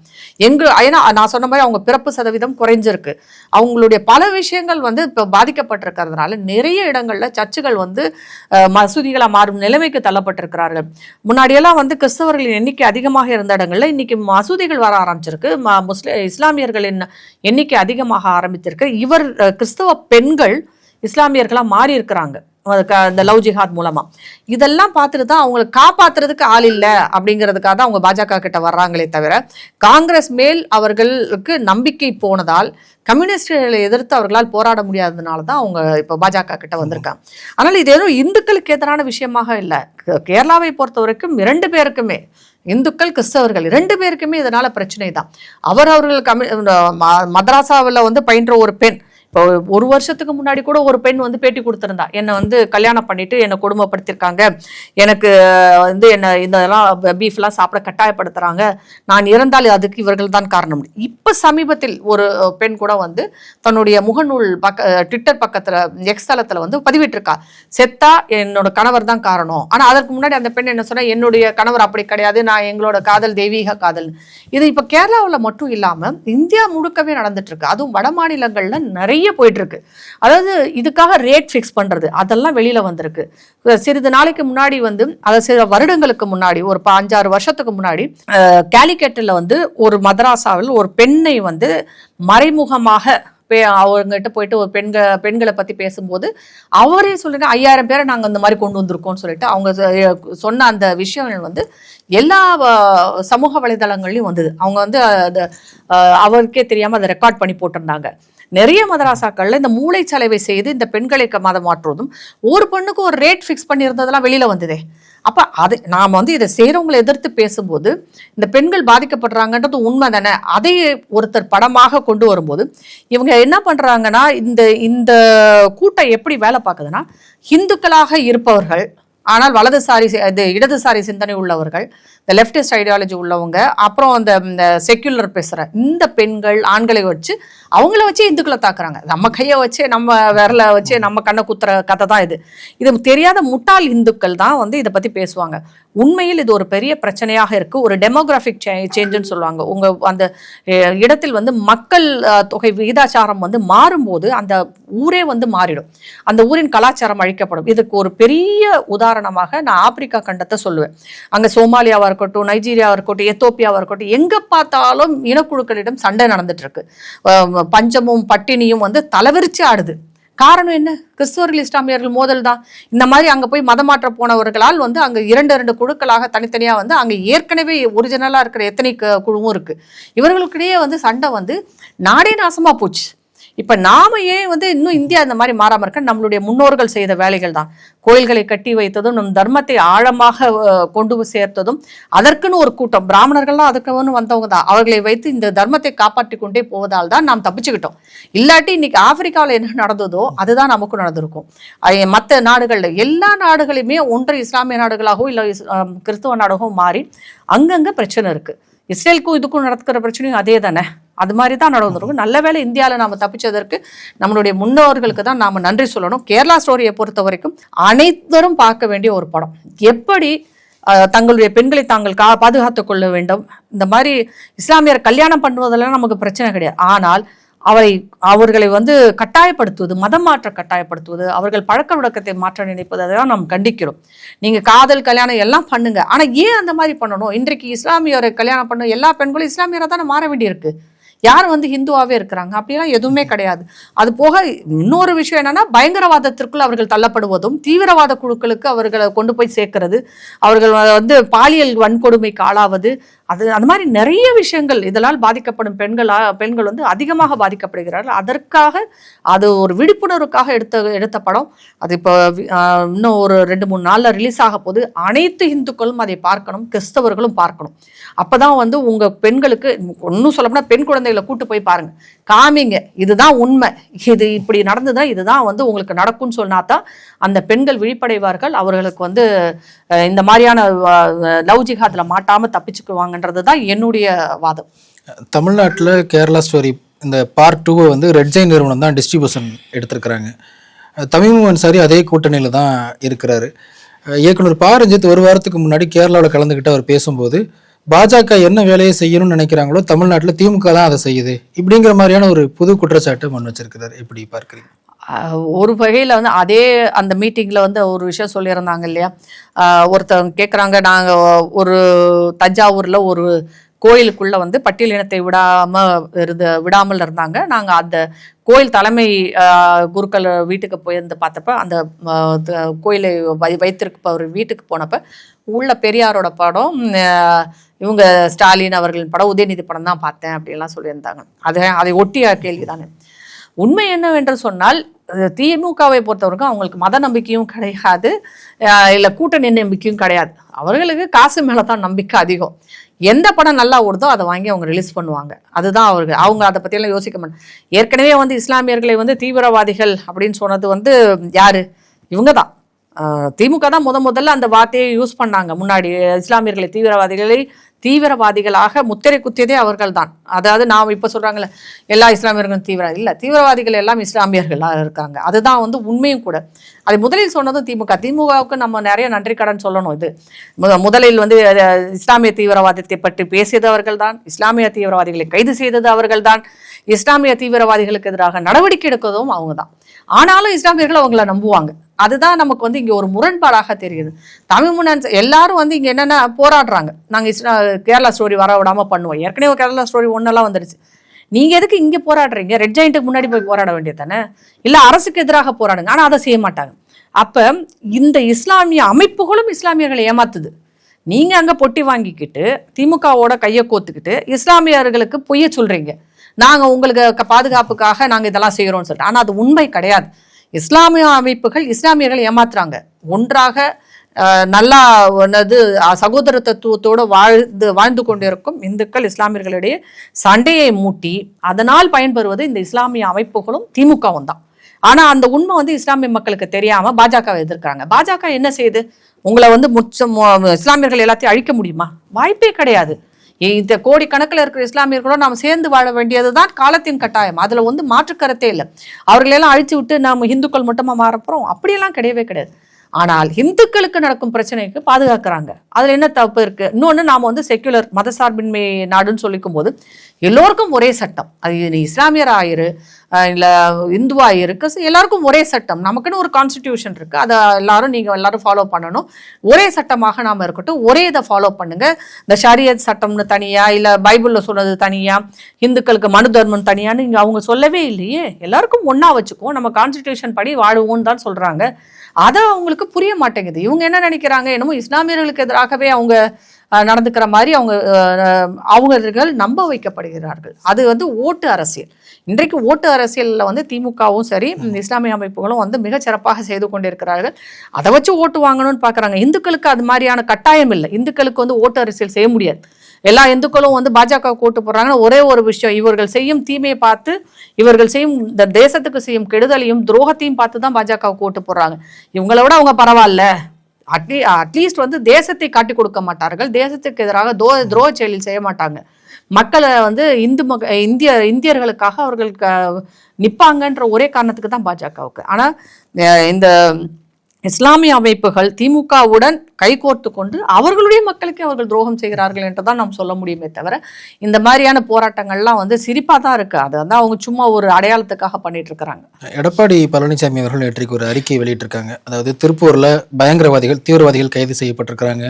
ஏன்னா நான் சொன்ன மாதிரி அவங்க பிறப்பு சதவீதம் குறைஞ்சிருக்கு. அவங்களுடைய பல விஷயங்கள் வந்து இப்போ பாதிக்கப்பட்டிருக்கிறதுனால நிறைய இடங்களில் சர்ச்சுகள் வந்து மசூதிகளாக மாறும் நிலைமைக்கு தள்ளப்பட்டிருக்கிறார்கள். முன்னாடியெல்லாம் வந்து கிறிஸ்தவர்களின் எண்ணிக்கை அதிகமாக இருந்த இடங்கள்ல இன்னைக்கு மசூதிகள் வர ஆரம்பிச்சிருக்கு. இஸ்லாமியர்களின் எண்ணிக்கை அதிகமாக ஆரம்பித்திருக்கு. கிறிஸ்தவ பெண்கள் இஸ்லாமியர்களா மாறி இருக்கிறாங்க இந்த லவ் ஜிஹாத் மூலமா. இதெல்லாம் பார்த்துட்டு தான் அவங்களை காப்பாத்துறதுக்கு ஆள் இல்லை அப்படிங்கிறதுக்காக தான் அவங்க பாஜக கிட்ட வர்றாங்களே தவிர, காங்கிரஸ் மேல் அவர்களுக்கு நம்பிக்கை போனதால் கம்யூனிஸ்டுகளை எதிர்த்து அவர்களால் போராட முடியாததுனால தான் அவங்க இப்போ பாஜக கிட்ட வந்திருக்காங்க. ஆனால் இது ஏதோ இந்துக்களுக்கு எதிரான விஷயமாக இல்லை. கேரளாவை பொறுத்த வரைக்கும் 2 பேருக்குமே, இந்துக்கள் கிறிஸ்தவர்கள் 2 பேருக்குமே இதனால பிரச்சனை தான். அவர்கள் மதராசாவில் வந்து பயின்ற ஒரு பெண், இப்போ 1 வருஷத்துக்கு முன்னாடி கூட ஒரு பெண் வந்து பேட்டி கொடுத்துருந்தா, என்னை வந்து கல்யாணம் பண்ணிட்டு என்னை கொடுமைப்படுத்திருக்காங்க, எனக்கு வந்து என்ன இதெல்லாம் பீஃப்லாம் சாப்பிட கட்டாயப்படுத்துறாங்க, நான் இறந்தால் அதுக்கு இவர்கள் தான் காரணம். இப்போ சமீபத்தில் ஒரு பெண் கூட வந்து தன்னுடைய முகநூல் ட்விட்டர் பக்கத்தில் எக்ஸ் தளத்தில் வந்து பதிவிட்டிருக்கா, செத்தா என்னோட கணவர் தான் காரணம். ஆனால் அதற்கு முன்னாடி அந்த பெண் என்ன சொன்னா, என்னுடைய கணவர் அப்படி கிடையாது, நான் எங்களோட காதல் தெய்வீக காதல். இது இப்போ கேரளாவில் மட்டும் இல்லாமல் இந்தியா முழுக்கவே நடந்துட்டு இருக்கு. அதுவும் வட மாநிலங்கள்ல நிறைய போயிட்டு இருக்கு. அதாவது இதுக்காக ரேட் ஃபிக்ஸ் பண்றது அதெல்லாம் வெளியில வந்திருக்கு. சிறிது நாளைக்கு முன்னாடி வந்து, அதாவது சில வருடங்களுக்கு முன்னாடி, ஒரு 5-6 வருஷத்துக்கு முன்னாடி கேலிக்கட்டில் வந்து ஒரு மதராசாவில் ஒரு பெண்ணை வந்து மறைமுகமாக அவங்ககிட்ட போயிட்டு ஒரு பெண்களை பத்தி பேசும்போது அவரே சொல்லிட்டு 5000 பேரை நாங்கள் இந்த மாதிரி கொண்டு வந்திருக்கோம்னு சொல்லிட்டு அவங்க சொன்ன அந்த விஷயங்கள் வந்து எல்லா சமூக வலைதளங்கள்லையும் வந்தது. அவங்க வந்து அவருக்கே தெரியாம அதை ரெக்கார்ட் பண்ணி போட்டிருந்தாங்க. நிறைய மதராசாக்கள்ல இந்த மூளைச்சலவை செய்து இந்த பெண்களை மதம் மாற்றுவதும் ஒரு பெண்ணுக்கு ஒரு ரேட் ஃபிக்ஸ் பண்ணியிருந்ததெல்லாம் வெளியில வந்ததே. அப்ப அது நாம வந்து இதை செய்யறவங்களை எதிர்த்து பேசும்போது இந்த பெண்கள் பாதிக்கப்படுறாங்கன்றது உண்மை தானே. அதை ஒருத்தர் படமாக கொண்டு வரும்போது இவங்க என்ன பண்றாங்கன்னா, இந்த இந்த கூட்டம் எப்படி வேலை பார்க்குதுன்னா, இந்துக்களாக இருப்பவர்கள் ஆனால் வலதுசாரி இது இடதுசாரி சிந்தனை உள்ளவர்கள், இந்த லெஃப்டிஸ்ட் ஐடியாலஜி உள்ளவங்க, அப்புறம் இந்த செக்யுலர் பேசுகிற இந்த பெண்கள் ஆண்களை வச்சு அவங்கள வச்சு இந்துக்களை தாக்குறாங்க. நம்ம கையை வச்சு நம்ம விரலை வச்சு நம்ம கண்ணை குத்துற கதை தான் இது. இது தெரியாத முட்டாள் இந்துக்கள் தான் வந்து இதை பற்றி பேசுவாங்க. உண்மையில் இது ஒரு பெரிய பிரச்சனையாக இருக்கு. ஒரு டெமோகிராஃபிக் சேஞ்சுன்னு சொல்லுவாங்க. உங்க அந்த இடத்தில் வந்து மக்கள் தொகை விகிதாச்சாரம் வந்து மாறும்போது அந்த ஊரே வந்து மாறிடும், அந்த ஊரின் கலாச்சாரம் அழிக்கப்படும். இதுக்கு ஒரு பெரிய உதாரணமாக நான் ஆப்பிரிக்கா கண்டத்தை சொல்லுவேன். அங்க சோமாலியாவா இருக்கட்டும், நைஜீரியாவா இருக்கட்டும், எத்தோப்பியாவா இருக்கட்டும், எங்க பார்த்தாலும் இனக்குழுக்களிடம் சண்டை நடந்துட்டு இருக்கு. பஞ்சமும் பட்டினியும் வந்து தலைவிரிச்சு ஆடுது. காரணம் என்ன? கிறிஸ்துவர்கள் இஸ்லாமியர்கள் மோதல் தான். இந்த மாதிரி அங்கே போய் மதமாற்ற போனவர்களால் வந்து அங்கே இரண்டு குழுக்களாக தனித்தனியாக வந்து அங்கே ஏற்கனவே ஒரிஜினலாக இருக்கிற எத்தனை குழுவும் இருக்குது. இவர்களுக்கிடையே வந்து சண்டை வந்து நாடே நாசமாக போச்சு. இப்போ நாம ஏன் வந்து இன்னும் இந்தியா இந்த மாதிரி மாறாமல் இருக்க? நம்மளுடைய முன்னோர்கள் செய்த வேலைகள் தான். கோயில்களை கட்டி வைத்ததும், நம் தர்மத்தை ஆழமாக கொண்டு சேர்த்ததும், அதற்குன்னு ஒரு கூட்டம் பிராமணர்கள்லாம் அதுக்குன்னு வந்தவங்க தான். அவர்களை வைத்து இந்த தர்மத்தை காப்பாற்றி கொண்டே போவதால் தான் நாம் தப்பிச்சுக்கிட்டோம். இல்லாட்டி இன்னைக்கு ஆப்பிரிக்காவில் என்ன நடந்ததோ அதுதான் நமக்கும் நடந்திருக்கும். மற்ற நாடுகளில் எல்லா நாடுகளையுமே ஒன்று இஸ்லாமிய நாடுகளாகவும் இல்லை கிறிஸ்துவ நாடாகவும் மாறி அங்கங்கே பிரச்சனை இருக்குது. இஸ்ரேலுக்கும் இதுக்கும் நடக்கிற பிரச்சனையும் அதே தானே. அது மாதிரி தான் நடந்திருக்கும். நல்ல வேளை இந்தியாவில் நாம் தப்பிச்சதற்கு நம்மளுடைய முன்னோர்களுக்கு தான் நாம் நன்றி சொல்லணும். கேரளா ஸ்டோரியை பொறுத்த வரைக்கும் அனைவரும் பார்க்க வேண்டிய ஒரு படம். எப்படி தங்களுடைய பெண்களை தாங்கள் பாதுகாத்து கொள்ள வேண்டும். இந்த மாதிரி இஸ்லாமியர் கல்யாணம் பண்ணுவதெல்லாம் நமக்கு பிரச்சனை கிடையாது. ஆனால் அவர்களை வந்து கட்டாயப்படுத்துவது, மதம் மாற்ற கட்டாயப்படுத்துவது, அவர்கள் பழக்க வழக்கத்தை மாற்ற நினைப்பது, அதெல்லாம் நாம் கண்டிக்கிறோம். நீங்க காதல் கல்யாணம் எல்லாம் பண்ணுங்க, ஆனா ஏன் அந்த மாதிரி பண்ணணும்? இன்றைக்கு இஸ்லாமியரை கல்யாணம் பண்ண எல்லா பெண்களும் இஸ்லாமியரா தானே மாற வேண்டியிருக்கு. யார் வந்து ஹிந்துவாகவே இருக்கிறாங்க? அப்படிலாம் எதுவுமே கிடையாது. அது போக இன்னொரு விஷயம் என்னன்னா, பயங்கரவாதத்திற்குள் அவர்கள் தள்ளப்படுவதும், தீவிரவாத குழுக்களுக்கு அவர்களை கொண்டு போய் சேர்க்கிறது, அவர்கள் வந்து பாலியல் வன்கொடுமைக்கு ஆளாவது, அது மாதிரி நிறைய விஷயங்கள் இதனால் பாதிக்கப்படும் பெண்கள் வந்து அதிகமாக பாதிக்கப்படுகிறார்கள். அதற்காக அது ஒரு விழிப்புணர்வுக்காக எடுத்த படம். அது இப்போ இன்னும் ஒரு 2-3 நாளில் ரிலீஸ் ஆக போது. அனைத்து இந்துக்களும் அதை பார்க்கணும், கிறிஸ்தவர்களும் பார்க்கணும். அப்போதான் வந்து உங்கள் பெண்களுக்கு ஒன்றும் சொல்லப்போனால் பெண் குழந்தைகளை கூட்டு போய் பாருங்க, காமிங்க, இதுதான் உண்மை, இது இப்படி நடந்துதான், இதுதான் வந்து உங்களுக்கு நடக்கும்னு சொன்னாதான் அந்த பெண்கள் விழிப்படைவார்கள். அவர்களுக்கு வந்து இந்த மாதிரியான லவ் ஜிஹாத்ல மாட்டாமல் தப்பிச்சுக்குவாங்கன்றது தான் என்னுடைய வாதம். தமிழ்நாட்டில் கேரளா ஸ்டோரி இந்த பார்ட் 2 வந்து ரெட் ஜெயின் நிறுவனம் தான் டிஸ்ட்ரிபியூஷன் எடுத்திருக்கிறாங்க. தமிமுக அன்சாரி அதே கூட்டணியில் தான் இருக்கிறாரு. இயக்குனர் ப. ரஞ்சித் ஒரு வாரத்துக்கு முன்னாடி கேரளாவில் கலந்துக்கிட்டு அவர் பேசும்போது, பாஜக என்ன வேலையை செய்யணும்னு நினைக்கிறாங்களோ தமிழ்நாட்டில் திமுக தான் அதை செய்யுது இப்படிங்கிற மாதிரியான ஒரு புது குற்றச்சாட்டை முன் வச்சிருக்கிறார். எப்படி பார்க்குறீங்க? ஒரு வகையில் வந்து அதே அந்த மீட்டிங்கில் வந்து ஒரு விஷயம் சொல்லியிருந்தாங்க இல்லையா, ஒருத்தவங்க கேட்குறாங்க, நாங்கள் ஒரு தஞ்சாவூரில் ஒரு கோயிலுக்குள்ளே வந்து பட்டியலினத்தை விடாமல் இருந்தாங்க. நாங்கள் அந்த கோயில் தலைமை குருக்கள் வீட்டுக்கு போயிருந்து பார்த்தப்ப, அந்த கோயிலை வைத்திருப்பவர் வீட்டுக்கு போனப்போ உள்ள பெரியாரோட படம், இவங்க ஸ்டாலின் அவர்களின் படம், உதயநிதி படம் தான் பார்த்தேன் அப்படின்லாம் சொல்லியிருந்தாங்க. அதை ஒட்டிய கேள்வி தானே. உண்மை என்னவென்று சொன்னால், திமுகவை பொறுத்தவரைக்கும் அவங்களுக்கு மத நம்பிக்கையும் கிடையாது, இல்லை கூட்டணி நம்பிக்கையும் கிடையாது. அவர்களுக்கு காசு மேலே தான் நம்பிக்கை அதிகம். எந்த படம் நல்லா ஓடுதோ அதை வாங்கி அவங்க ரிலீஸ் பண்ணுவாங்க. அதுதான் அவங்க அதை பற்றியெல்லாம் யோசிக்க மாட்டாங்க. ஏற்கனவே வந்து இஸ்லாமியர்களை வந்து தீவிரவாதிகள் அப்படின்னு சொன்னது வந்து யாரு? இவங்க தான். திமுக தான் முதல்ல அந்த வார்த்தையை யூஸ் பண்ணாங்க. முன்னாடி இஸ்லாமியர்களை தீவிரவாதிகளாக முத்திரை குத்தியதே அவர்கள் தான். அதாவது நாம் இப்போ சொல்கிறாங்களே எல்லா இஸ்லாமியர்களும் இல்லை, தீவிரவாதிகள் எல்லாம் இஸ்லாமியர்களாக இருக்காங்க. அதுதான் வந்து உண்மையும் கூட. அதை முதலில் சொன்னதும் திமுகவுக்கு நம்ம நிறைய நன்றி கடன் சொல்லணும். இது முதலில் வந்து இஸ்லாமிய தீவிரவாதத்தை பற்றி பேசியது அவர்கள் தான், இஸ்லாமிய தீவிரவாதிகளை கைது செய்தது அவர்கள் தான், இஸ்லாமிய தீவிரவாதிகளுக்கு எதிராக நடவடிக்கை எடுக்கிறதும் அவங்க தான். ஆனாலும் இஸ்லாமியர்கள் அவங்கள நம்புவாங்க. அதுதான் நமக்கு வந்து இங்கே ஒரு முரண்பாடாக தெரியுது. தமிழ் முன்னாடி எல்லாரும் வந்து இங்கே என்னென்ன போராடுறாங்க, நாங்கள் கேரளா ஸ்டோரி வர விடாமல் பண்ணுவோம். ஏற்கனவே கேரளா ஸ்டோரி 1 வந்துடுச்சு. நீங்கள் எதுக்கு இங்கே போராடுறீங்க? ரெட் ஜெயிண்ட்டுக்கு முன்னாடி போய் போராட வேண்டியது தானே, இல்லை அரசுக்கு எதிராக போராடுங்க. ஆனால் அதை செய்ய மாட்டாங்க. அப்போ இந்த இஸ்லாமிய அமைப்புகளும் இஸ்லாமியர்களை ஏமாத்துது. நீங்கள் அங்கே பொட்டி வாங்கிக்கிட்டு திமுகவோட கையை கோத்துக்கிட்டு இஸ்லாமியர்களுக்கு பொய்ய சொல்கிறீங்க. நாங்க உங்களுக்கு பாதுகாப்புக்காக நாங்க இதெல்லாம் செய்யறோம்னு சொல்லிட்டு. ஆனா அது உண்மை கிடையாது. இஸ்லாமிய அமைப்புகள் இஸ்லாமியர்களை ஏமாத்துறாங்க. ஒன்றாக நல்லா சகோதரத்துவத்தோடு வாழ்ந்து கொண்டிருக்கும் இந்துக்கள் இஸ்லாமியர்களிடையே சண்டையை மூட்டி அதனால் பயன்பெறுவது இந்த இஸ்லாமிய அமைப்புகளும் திமுகவும் தான். ஆனா அந்த உண்மை இஸ்லாமிய மக்களுக்கு தெரியாம பாஜகவை எதிர்க்கிறாங்க. பாஜக என்ன செய்யுது? உங்களை இஸ்லாமியர்கள் எல்லாத்தையும் அழிக்க முடியுமா? வாய்ப்பே கிடையாது. இந்த கோடிக்கணக்கில் இருக்கிற இஸ்லாமியர்களோட நாம் சேர்ந்து வாழ வேண்டியதுதான் காலத்தின் கட்டாயம். அதுல மாற்று கருத்தே இல்லை. அவர்களெல்லாம் அழிச்சு விட்டு நாம் இந்துக்கள் மட்டுமா மாறப்போறோம்? அப்படியெல்லாம் கிடையவே கிடையாது. ஆனால் இந்துக்களுக்கு நடக்கும் பிரச்சனைக்கு பாதுகாக்கிறாங்க. அதுல என்ன தப்பு இருக்கு? இன்னொன்னு நாம செக்யுலர் மதசார்பின்மை நாடுன்னு சொல்லிக்கும் போது எல்லோருக்கும் ஒரே சட்டம். அது இஸ்லாமியர் ஆயிரு இல்ல இந்துவா இருக்கு, எல்லாருக்கும் ஒரே சட்டம். நமக்குன்னு ஒரு கான்ஸ்டிடியூஷன் இருக்கு, அதை நீங்க எல்லாரும் ஃபாலோ பண்ணணும். ஒரே சட்டமாக நாம இருக்கட்டும், ஒரே இதை ஃபாலோ பண்ணுங்க. இந்த ஷரியத் சட்டம்னு தனியா இல்ல பைபிள்ல சொன்னது தனியா, இந்துக்களுக்கு மனு தர்மம் தனியான்னு இங்க அவங்க சொல்லவே இல்லையே. எல்லாருக்கும் ஒன்னா வச்சுக்குவோம், நம்ம கான்ஸ்டிடியூஷன் படி வாழுவோம்னு தான் சொல்றாங்க. அதை அவங்களுக்கு புரிய மாட்டேங்குது. இவங்க என்ன நினைக்கிறாங்க, என்னமோ இஸ்லாமியர்களுக்கு எதிராகவே அவங்க நடந்துக்கிற மாதிரி அவர்கள் நம்ப வைக்கப்படுகிறார்கள். அது ஓட்டு அரசியல். இன்றைக்கு ஓட்டு அரசியலில் திமுகவும் சரி இஸ்லாமிய அமைப்புகளும் மிக சிறப்பாக செய்து கொண்டிருக்கிறார்கள். அதை வச்சு ஓட்டு வாங்கணும்னு பார்க்குறாங்க. இந்துக்களுக்கு அது மாதிரியான கட்டாயம் இல்லை. இந்துக்களுக்கு ஓட்டு அரசியல் செய்ய முடியாது. எல்லா இந்துக்களும் பாஜக ஓட்டு போடுறாங்கன்னா ஒரே ஒரு விஷயம், இவர்கள் செய்யும் தீமையை பார்த்து, இவர்கள் செய்யும் இந்த தேசத்துக்கு செய்யும் கெடுதலையும் துரோகத்தையும் பார்த்து தான் பாஜகவுக்கு ஓட்டு போடுறாங்க. இவங்கள விட அவங்க பரவாயில்ல, அட்லீஸ்ட் தேசத்தை காட்டி கொடுக்க மாட்டார்கள், தேசத்துக்கு எதிராக துரோக செயலில் செய்ய மாட்டாங்க, மக்களை இந்தியர்களுக்காக அவர்கள் நிப்பாங்கன்ற ஒரே காரணத்துக்கு தான் பாஜகவுக்கு. ஆனா இந்த இஸ்லாமிய அமைப்புகள் திமுகவுடன் கைகோர்த்து கொண்டு அவர்களுடைய மக்களுக்கு அவர்கள் துரோகம் செய்கிறார்கள் என்றுதான் நாம் சொல்ல முடியுமே தவிர, இந்த மாதிரியான போராட்டங்கள்லாம் சிரிப்பா தான் இருக்கு. அது அவங்க சும்மா ஒரு அடையாளத்துக்காக பண்ணிட்டு இருக்கிறாங்க. எடப்பாடி பழனிசாமி அவர்கள் நேற்றைக்கு ஒரு அறிக்கை வெளியிட்டிருக்காங்க. அதாவது திருப்பூர்ல பயங்கரவாதிகள் தீவிரவாதிகள் கைது செய்யப்பட்டிருக்கிறாங்க.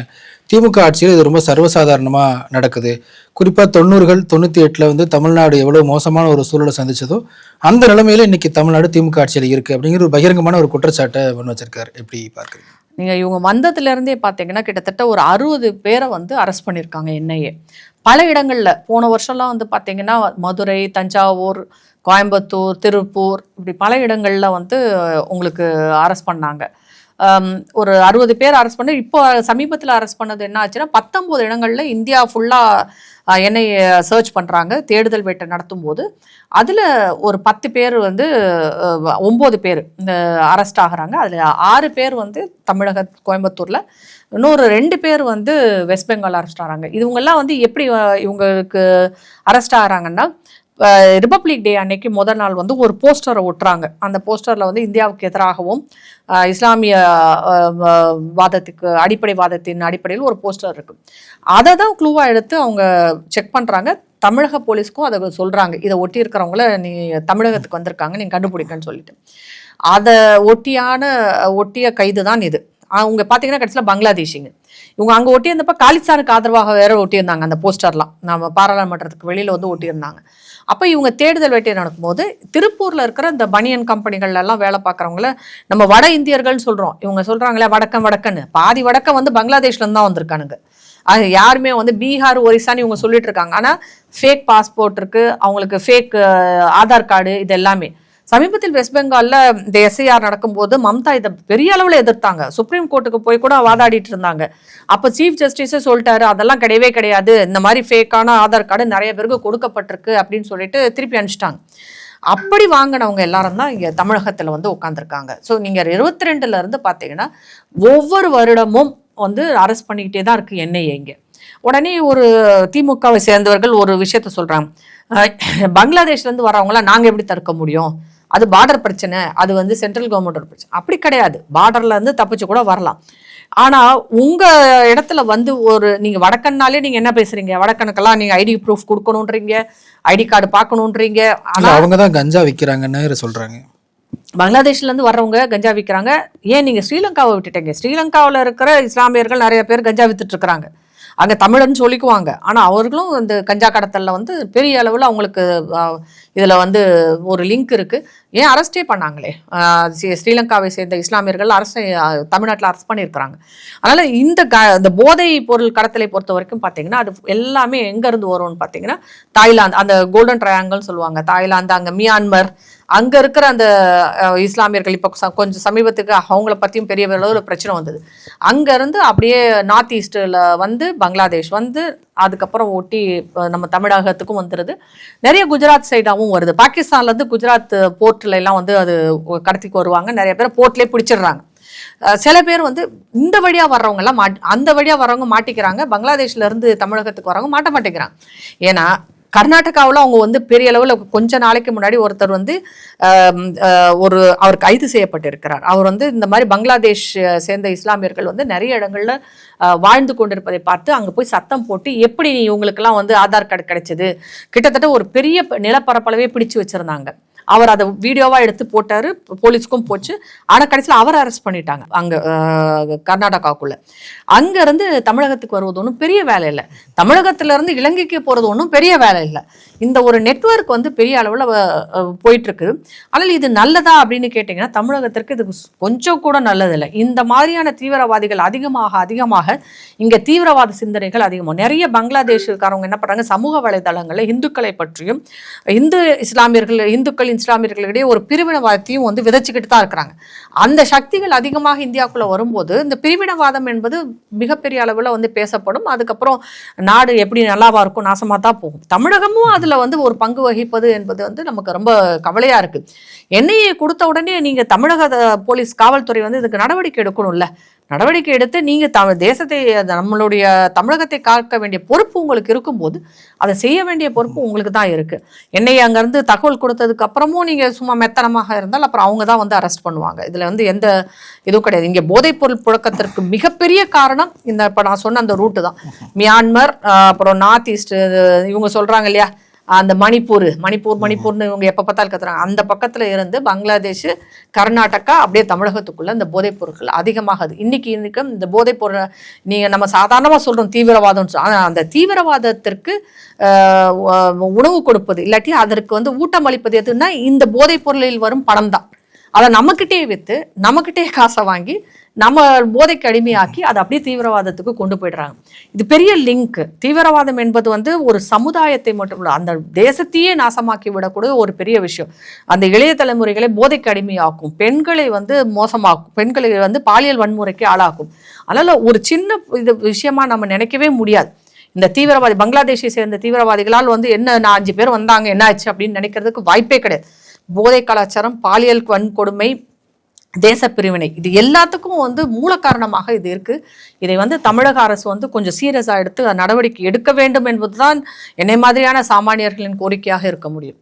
திமுக ஆட்சியில் இது ரொம்ப சர்வசாதாரணமா நடக்குது. குறிப்பா 90கள் 98ல தமிழ்நாடு எவ்வளவு மோசமான ஒரு சூழலை சந்திச்சதோ அந்த நிலைமையில இன்னைக்கு தமிழ்நாடு திமுக ஆட்சியில் இருக்கு அப்படிங்கிற ஒரு பகிரங்கமான ஒரு குற்றச்சாட்டை முன் வச்சிருக்காரு. எப்படி பார்க்குறீங்க? நீங்க இவங்க வந்ததுல இருந்தே பாத்தீங்கன்னா கிட்டத்தட்ட ஒரு 60 பேரை அரெஸ்ட் பண்ணியிருக்காங்க என்ஐஏ. பல இடங்கள்ல போன வருஷம்லாம் பாத்தீங்கன்னா மதுரை, தஞ்சாவூர், கோயம்புத்தூர், திருப்பூர், இப்படி பல இடங்கள்ல உங்களுக்கு அரெஸ்ட் பண்ணாங்க. ஒரு 60 பேர் அரெஸ்ட் பண்ணி, இப்போ சமீபத்தில் அரெஸ்ட் பண்ணது என்ன ஆச்சுன்னா 19 இடங்கள்ல இந்தியா ஃபுல்லா என்னை சர்ச் பண்றாங்க, தேடுதல் வேட்டை நடத்தும் போது. அதுல ஒரு 10 பேர் 9 பேர் இந்த அரெஸ்ட் ஆகுறாங்க. அதுல 6 பேர் தமிழக கோயம்புத்தூர்ல, இன்னொரு 2 பேர் வெஸ்ட் பெங்கால் அரெஸ்ட் ஆகிறாங்க. இவங்கெல்லாம் எப்படி இவங்களுக்கு அரெஸ்ட் ஆகிறாங்கன்னா, ரிபப்ளிக் டே அன்னைக்கு முதல் நாள் ஒரு போஸ்டரை ஒட்டுறாங்க. அந்த போஸ்டரில் இந்தியாவுக்கு எதிராகவும் இஸ்லாமிய வாதத்துக்கு வாதத்தின் அடிப்படையில் ஒரு போஸ்டர் இருக்கு. அதை தான் க்ளூவாக எடுத்து அவங்க செக் பண்ணுறாங்க. தமிழக போலீஸ்க்கும் அதை சொல்கிறாங்க, இதை ஒட்டி இருக்கிறவங்கள நீ தமிழகத்துக்கு வந்திருக்காங்க, நீங்கள் கண்டுபிடிக்கன்னு சொல்லிட்டு. அதை ஒட்டிய கைது தான் இது. அவங்க பார்த்தீங்கன்னா கடைசியில் பங்களாதேஷிங்க. இவங்க அங்கே ஒட்டியிருந்தப்ப காலிஸ்தானுக்கு ஆதரவாக வேற ஒட்டியிருந்தாங்க. அந்த போஸ்டர்லாம் நம்ம பாராளுமன்றத்துக்கு வெளியில் ஒட்டியிருந்தாங்க. அப்போ இவங்க தேடுதல் வேட்டை நடக்கும்போது திருப்பூரில் இருக்கிற இந்த பனியன் கம்பெனிகள்லாம் வேலை பார்க்குறவங்கள நம்ம வட இந்தியர்கள்னு சொல்கிறோம். இவங்க சொல்கிறாங்களே வடக்கன்னு, பாதி வடக்கம் பங்களாதேஷ்லேருந்து தான் வந்திருக்கானுங்க. அது யாருமே பீகார், ஒரிசான்னு இவங்க சொல்லிட்டு இருக்காங்க. ஆனால் ஃபேக் பாஸ்போர்ட் இருக்கு அவங்களுக்கு, ஃபேக் ஆதார் கார்டு, இது எல்லாமே. சமீபத்தில் வெஸ்ட் பெங்கால்ல இந்த எஸ்ஐஆர் நடக்கும்போது மம்தா இதை பெரிய அளவில் எதிர்த்தாங்க. சுப்ரீம் கோர்ட்டுக்கு போய் கூட வாதாடிட்டு இருந்தாங்க. அப்போ சீஃப் ஜஸ்டிஸே சொல்லிட்டாரு, அதெல்லாம் கிடையவே கிடையாது, இந்த மாதிரி ஃபேக்கான ஆதார் கார்டு நிறைய பேருக்கு கொடுக்கப்பட்டிருக்கு அப்படின்னு சொல்லிட்டு திருப்பி அனுப்பிச்சிட்டாங்க. அப்படி வாங்கினவங்க எல்லாரும் தான் இங்கே தமிழகத்தில் உட்காந்துருக்காங்க. ஸோ நீங்கள் 22ல இருந்து பார்த்தீங்கன்னா ஒவ்வொரு வருடமும் அரெஸ்ட் பண்ணிக்கிட்டே தான் இருக்கு என்ஐஏ. இங்கே உடனே ஒரு திமுகவை சேர்ந்தவர்கள் ஒரு விஷயத்த சொல்றாங்க, பங்களாதேஷ்லேருந்து வரவங்களாம் நாங்கள் எப்படி தடுக்க முடியும், அது பார்டர் பிரச்சனை, அது சென்ட்ரல் கவர்மெண்டோட பிரச்சனை. அப்படி கிடையாது, பார்டர்ல இருந்து தப்பிச்சு கூட வரலாம். ஆனா உங்க இடத்துல ஒரு நீங்க வடக்கன்னாலே நீங்க என்ன பேசுறீங்க, வடக்கனுக்கெல்லாம் நீங்க ஐடி ப்ரூஃப் கொடுக்கணும்ன்றீங்க, ஐடி கார்டு பார்க்கணுன்றீங்க. ஆனா அவங்க தான் கஞ்சா விற்கிறாங்கன்னு சொல்றாங்க. பங்களாதேஷ்ல இருந்து வர்றவங்க கஞ்சா விற்கிறாங்க. ஏன் நீங்க ஸ்ரீலங்காவை விட்டுட்டீங்க? ஸ்ரீலங்காவில் இருக்கிற இஸ்லாமியர்கள் நிறைய பேர் கஞ்சா வித்துட்டு இருக்கிறாங்க. அங்கே தமிழன்னு சொல்லிக்குவாங்க. ஆனால் அவர்களும் இந்த கஞ்சா கடத்தலில் வந்து பெரிய அளவில் அவங்களுக்கு இதில் வந்து ஒரு லிங்க் இருக்குது. ஏன் அரெஸ்டே பண்ணாங்களே, ஸ்ரீலங்காவை சேர்ந்த இஸ்லாமியர்கள் தமிழ்நாட்டில் அரெஸ்ட் பண்ணியிருக்கிறாங்க. அதனால் இந்த போதை பொருள் கடத்தலை பொறுத்த வரைக்கும் பார்த்தீங்கன்னா அது எல்லாமே எங்கேருந்து வரும்னு பார்த்தீங்கன்னா தாய்லாந்து, அந்த கோல்டன் ட்ரையாங்கிள்னு சொல்லுவாங்க, தாய்லாந்து, அங்கே மியான்மர், அங்கே இருக்கிற அந்த இஸ்லாமியர்கள். இப்போ கொஞ்சம் சமீபத்துக்கு அவங்கள பற்றியும் பெரிய அளவில் பிரச்சனை வந்தது. அங்கேருந்து அப்படியே நார்த் ஈஸ்டில் வந்து பங்களாதேஷ் வந்து அதுக்கப்புறம் ஒட்டி நம்ம தமிழகத்துக்கும் வந்துடுது. நிறைய குஜராத் சைடாகவும் வருது. பாகிஸ்தான்லேருந்து குஜராத் போர்ட்டில் எல்லாம் வந்து அது கடத்திக்கு வருவாங்க. நிறைய பேர் போர்ட்லேயே பிடிச்சிடுறாங்க. சில பேர் வந்து இந்த வழியாக வர்றவங்க எல்லாம் அந்த வழியாக வர்றவங்க மாட்டிக்கிறாங்க. பங்களாதேஷ்லேருந்து தமிழகத்துக்கு வரவங்க மாட்ட மாட்டேங்கிறாங்க. ஏன்னா கர்நாடகாவில் அவங்க வந்து பெரிய அளவில் கொஞ்ச நாளைக்கு முன்னாடி ஒருத்தர் வந்து அவர் கைது செய்யப்பட்டிருக்கிறார். அவர் வந்து இந்த மாதிரி பங்களாதேஷ் சேர்ந்த இஸ்லாமியர்கள் வந்து நிறைய இடங்கள்ல வாழ்ந்து கொண்டிருப்பதை பார்த்து அங்கே போய் சத்தம் போட்டு எப்படி இவங்களுக்கெல்லாம் வந்து ஆதார் கார்டு கிடைச்சது, கிட்டத்தட்ட ஒரு பெரிய நிலப்பரப்பளவே பிடிச்சு வச்சிருந்தாங்க. அவர் அதை வீடியோவாக எடுத்து போட்டார், போலீஸுக்கும் போச்சு. ஆனால் கடைசியில் அவரை அரெஸ்ட் பண்ணிட்டாங்க அங்கே கர்நாடகாவுக்குள்ள. அங்கேருந்து தமிழகத்துக்கு வருவது ஒன்றும் பெரிய வேலை இல்லை, தமிழகத்திலேருந்து இலங்கைக்கு போகிறது ஒன்றும் பெரிய வேலை இல்லை. இந்த ஒரு நெட்வொர்க் வந்து பெரிய அளவில் போயிட்டுருக்கு. ஆனால் இது நல்லதா அப்படின்னு கேட்டிங்கன்னா தமிழகத்திற்கு இது கொஞ்சம் கூட நல்லதில்லை. இந்த மாதிரியான தீவிரவாதிகள் அதிகமாக இங்கே தீவிரவாத சிந்தனைகள் அதிகமாக. நிறைய பங்களாதேஷுக்காரவங்க என்ன பண்ணுறாங்க, சமூக வலைதளங்களில் இந்துக்களை பற்றியும் இஸ்லாமியர்களிடையே ஒரு பிரிவினவாதத்தையும் வந்து விதைச்சிக்கிட்டு தான் இருக்கிறாங்க. அந்த சக்திகள் அதிகமாக இந்தியாவுக்குள்ள வரும்போது இந்த பிரிவினவாதம் என்பது மிகப்பெரிய அளவில் வந்து பேசப்படும். அதுக்கப்புறம் நாடு எப்படி நல்லாவா இருக்கும், நாசமாக தான் போகும். தமிழகமும் அதில் வந்து ஒரு பங்கு வகிப்பது என்பது வந்து நமக்கு ரொம்ப கவலையா இருக்கு. என்ஐஏ கொடுத்த உடனே நீங்க தமிழக போலீஸ் காவல்துறை வந்து இதுக்கு நடவடிக்கை எடுக்கணும்ல. நடவடிக்கை எடுத்து நீங்க தேசத்தை, நம்மளுடைய தமிழகத்தை காக்க வேண்டிய பொறுப்பு உங்களுக்கு இருக்கும்போது அதை செய்ய வேண்டிய பொறுப்பு உங்களுக்கு தான் இருக்கு. என்ஐஏ அங்கேருந்து தகவல் கொடுத்ததுக்கு அப்புறமும் நீங்க சும்மா மெத்தனமாக இருந்தால் அப்புறம் அவங்க தான் வந்து அரெஸ்ட் பண்ணுவாங்க. இதுல வந்து எந்த இதுவும் கிடையாது. இங்க போதைப்பொருள் புழக்கத்திற்கு மிகப்பெரிய காரணம் இந்த இப்போ நான் சொன்ன அந்த ரூட்டு தான். மியான்மர், அப்புறம் நார்த் ஈஸ்ட், இவங்க சொல்றாங்க இல்லையா அந்த மணிப்பூர்னு இவங்க எப்போ பார்த்தாலும் கத்துறாங்க. அந்த பக்கத்தில் இருந்து பங்களாதேஷ், கர்நாடகா, அப்படியே தமிழகத்துக்குள்ள இந்த போதைப் பொருட்கள் அதிகமாகுது. இன்னைக்கு இந்த போதைப் பொருள் நீங்கள் நம்ம சாதாரணமாக சொல்கிறோம் தீவிரவாதம், ஆனால் அந்த தீவிரவாதத்திற்கு உணவு கொடுப்பது இல்லாட்டி அதற்கு வந்து ஊட்டம் அளிப்பது எதுன்னா இந்த போதைப் பொருளில் வரும் பணம் தான். அதை நம்மக்கிட்டே விற்று நம்மக்கிட்டே காசை வாங்கி நம்ம போதைக்கு அடிமையாக்கி அதை அப்படியே தீவிரவாதத்துக்கு கொண்டு போயிடுறாங்க. இது பெரிய லிங்க். தீவிரவாதம் என்பது வந்து ஒரு சமுதாயத்தை மட்டும் இல்லை, அந்த தேசத்தையே நாசமாக்கி விடக்கூடிய ஒரு பெரிய விஷயம். அந்த இளைய தலைமுறைகளை போதைக்கு அடிமையாக்கும், பெண்களை வந்து மோசமாக்கும், பெண்களை வந்து பாலியல் வன்முறைக்கு ஆளாக்கும். அதனால ஒரு சின்ன இது விஷயமா நம்ம நினைக்கவே முடியாது. இந்த தீவிரவாதி பங்களாதேஷை சேர்ந்த தீவிரவாதிகளால் வந்து என்ன 5 பேர் வந்தாங்க என்ன ஆச்சு அப்படின்னு நினைக்கிறதுக்கு வாய்ப்பே கிடையாது. போதை கலாச்சாரம், பாலியல் வன்கொடுமை, தேச பிரிவினை, இது எல்லாத்துக்கும் வந்து மூல காரணமாக இது இருக்கு. இதை வந்து தமிழக அரசு வந்து கொஞ்சம் சீரியஸா எடுத்து நடவடிக்கை எடுக்க வேண்டும் என்பதுதான் என்னை மாதிரியான சாமானியர்களின் கோரிக்கையாக இருக்க முடியும்.